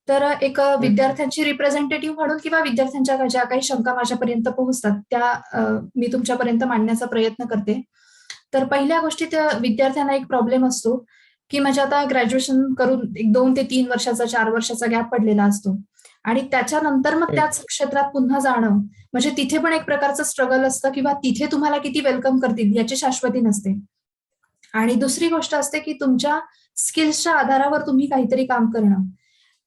तर एक विद्यार्थ्यांची रिप्रेझेंटेटिव्ह म्हणून किंवा विद्यार्थ्यांच्या ज्या काही शंका माझ्यापर्यंत पोहोचतात त्या मी तुमच्यापर्यंत मांडण्याचा प्रयत्न करते. तर पहिल्या गोष्टीत विद्यार्थ्यांना एक प्रॉब्लेम असतो, की म्हणजे आता ग्रॅज्युएशन करून एक 2 ते 3 वर्षाचा, 4 वर्षाचा गॅप पडलेला असतो आणि त्याच्यानंतर मग त्याच क्षेत्रात पुन्हा जाणं, म्हणजे तिथे पण एक प्रकारचं स्ट्रगल असतं किंवा तिथे तुम्हाला किती वेलकम करतील याची शाश्वती नसते. आणि दुसरी गोष्ट असते, की तुमच्या स्किल्सच्या आधारावर तुम्ही काहीतरी काम करणं.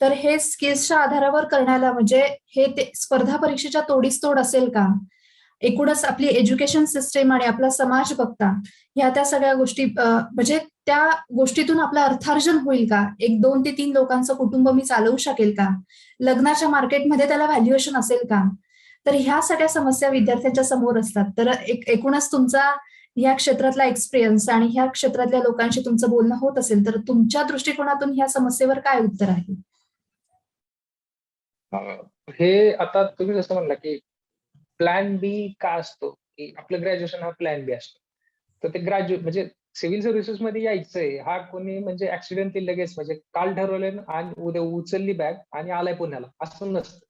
तर हे स्किल्सच्या आधारावर करण्याला म्हणजे हे ते स्पर्धा परीक्षेच्या तोडीस तोड असेल का? एकूणच आपली एज्युकेशन सिस्टम आणि आपला समाज बघता ह्या त्या सगळ्या गोष्टी म्हणजे त्या गोष्टीतून आपलं अर्थार्जन होईल का? एक 2 ते 3 लोकांचं कुटुंब मी चालवू शकेल का? लग्नाच्या मार्केटमध्ये त्याला व्हॅल्युएशन असेल का? तर ह्या सगळ्या समस्या विद्यार्थ्यांच्या समोर असतात. तर एकूणच तुमचा या क्षेत्रातला एक्सपिरियन्स आणि ह्या क्षेत्रातल्या लोकांशी तुमचं बोलणं होत असेल, तर तुमच्या दृष्टिकोनातून ह्या समस्येवर काय उत्तर आहे? हे आता तुम्ही जसं म्हणला, की प्लॅन बी का असतो, की आपलं ग्रॅज्युएशन हा प्लॅन बी असतो. तर ते म्हणजे सिव्हिल सर्व्हिसेस मध्ये यायचंय हा कोणी म्हणजे ऍक्सिडेंटली लगेच म्हणजे काल ठरवलंय आणि उद्या उचलली बॅग आणि आलाय पुण्याला असं नसतं.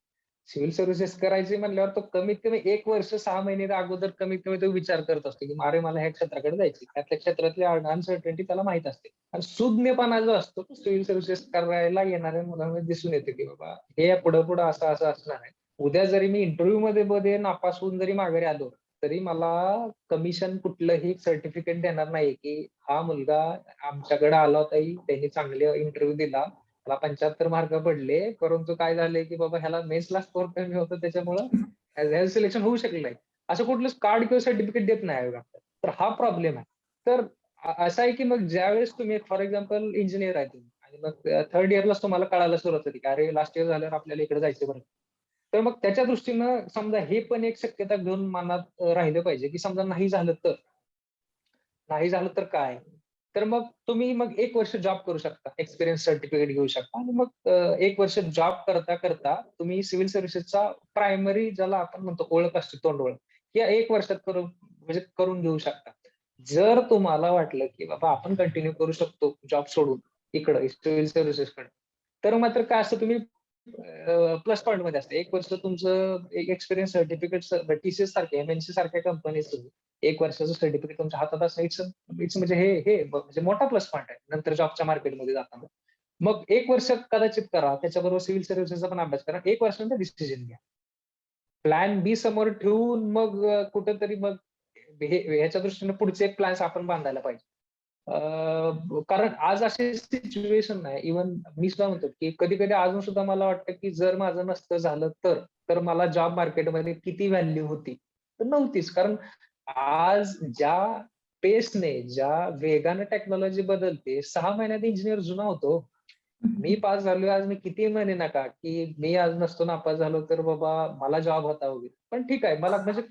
सिव्हिल सर्व्हिसेस करायचे म्हणल्यावर तो कमीत कमी 1 वर्ष 6 महिने अगोदर कमीत कमी तो विचार करत असतो की अरे मला ह्या क्षेत्राकडे जायचे, त्यातल्या क्षेत्रातली अनसर्टनिटी त्याला माहित असते. आणि सुज्ञपणा जो असतो तो सिव्हिल सर्व्हिसेस करायला येणाऱ्या मुलांमध्ये दिसून येते की बाबा हे पुढं पुढं असं असं असणार आहे. उद्या जरी मी इंटरव्ह्यू मध्ये नापास होऊन जरी माघारी आलो तरी मला कमिशन कुठलंही सर्टिफिकेट देणार नाही की हा मुलगा आमच्याकडे आला होता, त्यांनी चांगले इंटरव्ह्यू दिला, मला 75 मार्क पडले, परंतु काय झालंय की बाबा ह्याला मेन्सला स्कोर कमी होतं त्याच्यामुळं ह्याचं सिलेक्शन होऊ शकलं नाही. असं कुठलंच कार्ड किंवा सर्टिफिकेट देत नाही आयोग आपल्याला. तर हा प्रॉब्लेम आहे. तर असं आहे की मग ज्यावेळेस तुम्ही फॉर एक्झाम्पल इंजिनियर आहे तुम्ही आणि मग थर्ड इयरलाच तुम्हाला कळायला सुरुवात होती की अरे लास्ट इयर झाल्यावर आपल्याला इकडे जायचं बरं. तर मग त्याच्या दृष्टीनं समजा हे पण एक शक्यता घेऊन मनात राहिलं पाहिजे की समजा नाही झालं तर काय? तर मग तुम्ही मग 1 वर्ष जॉब करू शकता. एक्सपिरियन्स सर्टिफिकेट घेऊ शकता आणि मग 1 वर्ष जॉब करता करता तुम्ही सिव्हिल सर्व्हिसेसचा प्रायमरी ज्याला आपण म्हणतो ओळख असते, तोंड ओळख, या 1 वर्षात करून घेऊ शकता. जर तुम्हाला वाटलं की बाबा आपण कंटिन्यू करू शकतो जॉब सोडून इकडं सिव्हिल सर्व्हिसेसकडे, तर मात्र काय असतं तुम्ही प्लस पॉईंट मध्ये असते. 1 वर्ष तुमचं एक एक्सपिरियन्स सर्टिफिकेट टीसीएस सारख्या एमएनसी सारख्या कंपनीज 1 वर्षाचं सर्टिफिकेट तुमच्या हातात असणं इट्स म्हणजे हे म्हणजे मोठा प्लस पॉईंट आहे नंतर जॉबच्या मार्केटमध्ये जाताना. मग 1 वर्ष कदाचित करा, त्याच्याबरोबर सिव्हिल सर्व्हिसेसचा पण अभ्यास करा. 1 वर्षानंतर डिसिजन घ्या. प्लॅन बी समोर ठेवून मग कुठेतरी मग ह्याच्या दृष्टीने पुढचे प्लॅन्स आपण बांधायला पाहिजे. कारण आज अशी सिच्युएशन आहे, इव्हन मी सुद्धा म्हणतो की कधी कधी अजून सुद्धा मला वाटतं की जर माझं नसतं झालं तर मला जॉब मार्केटमध्ये किती व्हॅल्यू होती, तर नव्हतीच. कारण आज ज्या पेसने ज्या वेगाने टेक्नॉलॉजी बदलते, 6 महिन्यात इंजिनियर जुना होतो. मी पास झालोय आज, मी किती महिने नका की मी आज नसतो नापास झालो तर बाबा मला जॉब होता वगैरे. पण ठीक आहे, मला म्हणजे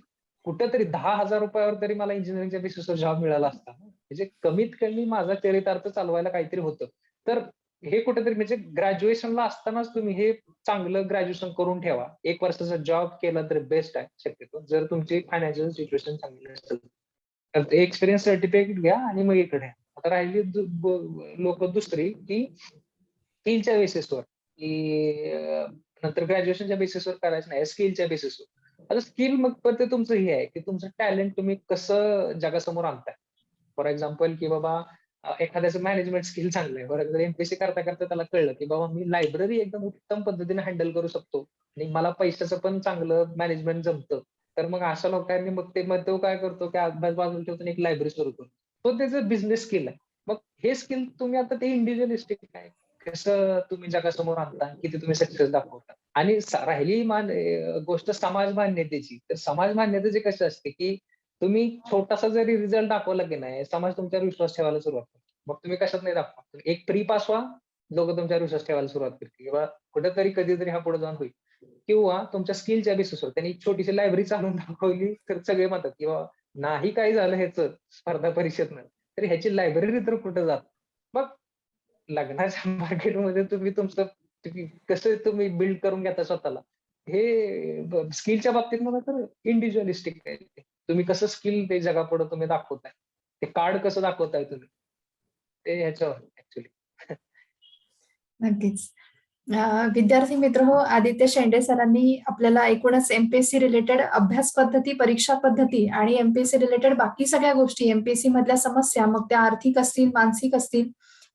कुठेतरी 10,000 रुपयावर तरी मला इंजिनिअरिंगच्या बेसिसवर जॉब मिळाला असता. म्हणजे कमीत कमी माझा चरितार्थ चालवायला काहीतरी होतं. तर हे कुठेतरी म्हणजे ग्रॅज्युएशनला असतानाच तुम्ही हे चांगलं ग्रॅज्युएशन करून ठेवा. 1 वर्षाचा जॉब केला तर बेस्ट आहे शक्यतो, जर तुमची फायनान्शियल सिच्युएशन चांगली असेल तर. एक्सपिरियन्स सर्टिफिकेट घ्या आणि मग इकडे या. आता राहिली लोक दुसरी की स्किलच्या बेसिसवर की नंतर ग्रॅज्युएशनच्या बेसिसवर करायचं नाही, स्किलच्या बेसिसवर. आता स्किल मग पण ते तुमचं हे आहे की तुमचं टॅलेंट तुम्ही कसं जगासमोर आणताय. फॉर एक्झाम्पल की बाबा एखाद्याचं मॅनेजमेंट स्किल चांगलं आहे. फॉर एक्झाम्पल एमपीएससी करता करता त्याला कळलं की बाबा मी लायब्ररी एकदम उत्तम पद्धतीने हँडल करू शकतो आणि मला पैशाचं पण चांगलं मॅनेजमेंट जमतं. तर मग अशा लोकांनी मग तो काय करतो की अभ्यास बाजूला ठेवतो आणि एक लायब्ररी सुरू करतो. तो त्याचं बिझनेस स्किल आहे. मग हे स्किल तुम्ही आता ते इंडिव्हिज्युअलिस्टिक आहे, कसं तुम्ही जगासमोर आणता, किती तुम्ही सक्सेस दाखवता. आणि राहिली गोष्ट समाज मान्यतेची, तर समाज मान्यतेची कशी असते की तुम्ही छोटासा जरी रिझल्ट दाखवला की नाही, समाज तुमच्यावर विश्वास ठेवायला सुरुवात करतो. मग तुम्ही कशात नाही दाखवा, एक प्री पास व्हा, लोक तुमच्यावर विश्वास ठेवायला सुरुवात करतील किंवा कुठेतरी कधीतरी हा पुढे जाऊन होईल. किंवा तुमच्या स्किलच्या बेसिसवर त्यांनी एक छोटीशी लायब्ररी चालून दाखवली तर सगळे म्हणतात किंवा नाही काही झालं ह्याचं स्पर्धा परीक्षेतनं तर ह्याची लायब्ररी तर कुठं जात. मग लग्नाच्या मार्केटमध्ये कसं तुम्ही बिल्ड करून घेता स्वतःला, हे स्किलच्या बाबतीत मला तर इंडिव्हिज्युअलिस्टिक आहे. तुम्ही कसं स्किल ते जगापुढे तुम्ही दाखवताय, ते कार्ड कसं दाखवताय तुम्ही, ते ह्याच्यावर ऍक्च्युली. नक्कीच. विद्यार्थी मित्र हो, आदित्य शेंडे सरांनी आपल्याला एकूणच एमपीएससी रिलेटेड अभ्यास पद्धती, परीक्षा पद्धती आणि एमपीएससी रिलेटेड बाकी सगळ्या गोष्टी, एमपीएससी मधल्या समस्या, मग त्या आर्थिक असतील, मानसिक असतील,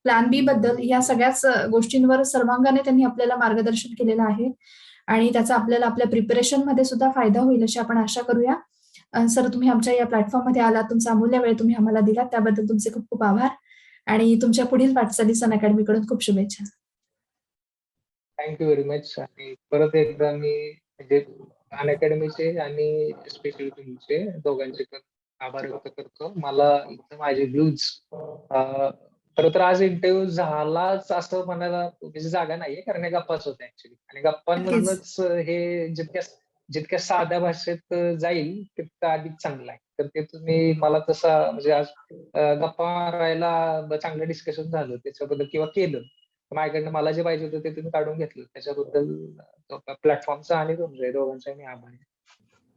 प्लॅन बी बद्दल या सगळ्याच गोष्टींवर सर्वांगाने त्यांनी आपल्याला मार्गदर्शन केलेलं आहे आणि त्याचा आपल्याला आपल्या प्रिपरेशन मध्ये सुद्धा फायदा होईल अशी आपण आशा करूया. सर, तुम्ही आमच्या या प्लॅटफॉर्ममध्ये आलात, तुमचा अमूल्य वेळ तुम्ही आम्हाला दिलात त्याबद्दल तुमचे खूप खूप आभार आणि तुमच्या पुढील वाटचालीस अनअकॅडमीकडून खूप शुभेच्छा. Thank you very much. आणि परत एकदा मी म्हणजे अनअकॅडमीचे आणि स्पेशली तुमचे दोघांचे पण आभार व्यक्त करतो. मला माझे व्ह्यूज खरं तर आज इंटरव्ह्यू झालाच असं म्हणायला म्हणजे जागा नाहीये, कारण हे गप्पाच होत्या ऍक्च्युली. आणि गप्पांमधूनच हे जितक्या साध्या भाषेत जाईल तितकं अधिक चांगलं आहे. तर ते तुम्ही मला तसा म्हणजे आज गप्पा मारायला चांगलं डिस्कशन झालं त्याच्याबद्दल किंवा केलं, माझ्याकडनं मला जे पाहिजे होतं ते तुम्ही काढून घेतलं, त्याच्याबद्दल प्लॅटफॉर्मचा आणि तुमच्या दोघांचा मी आभार आहे.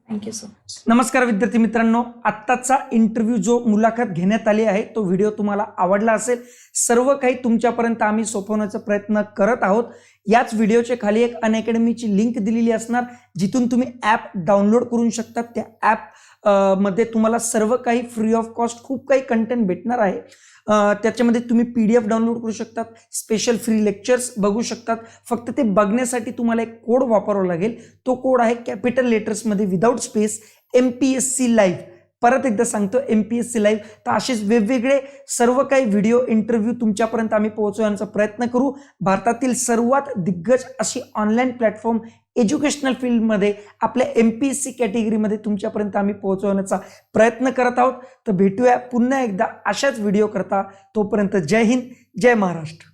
Thank you so much. नमस्कार विद्यार्थी मित्रांनो, आत्ताचा इंटरव्ह्यू जो मुलाखत घेण्यात आली आहे तो व्हिडिओ तुम्हाला आवडला असेल. सर्व काही तुमच्यापर्यंत आम्ही सोपवण्याचा प्रयत्न करत आहोत. याच व्हिडिओच्या खाली एक अनअकॅडमीची लिंक दिलेली असणार, जिथून तुम्ही ॲप डाउनलोड करू शकता. त्या ॲप मध्ये तुम्हाला सर्व काही फ्री ऑफ कॉस्ट खूप काही कंटेंट भेटणार आहे. त्याच्यामध्ये तुम्ही PDF डाउनलोड करू शकतात, स्पेशल फ्री लेक्चर्स बघू शकतात. फक्त ते बघण्यासाठी तुम्हाला एक कोड वापरावा लागेल. तो कोड आहे कॅपिटल लेटर्समध्ये विदाउट स्पेस MPSC लाईव्ह. परत एकदा सांगतो, MPSC लाईव्ह. तर असेच वेगवेगळे सर्व काही व्हिडिओ इंटरव्ह्यू तुमच्यापर्यंत आम्ही पोहोचवण्याचा प्रयत्न करू. भारतातील सर्वात दिग्गज अशी ऑनलाईन प्लॅटफॉर्म एज्युकेशनल फील्डमध्ये आपल्या MPSC कॅटेगरीमध्ये तुमच्यापर्यंत आम्ही पोहोचवण्याचा प्रयत्न करत आहोत. तर भेटूया पुन्हा एकदा अशाच व्हिडिओ करता. तोपर्यंत जय हिंद, जय महाराष्ट्र.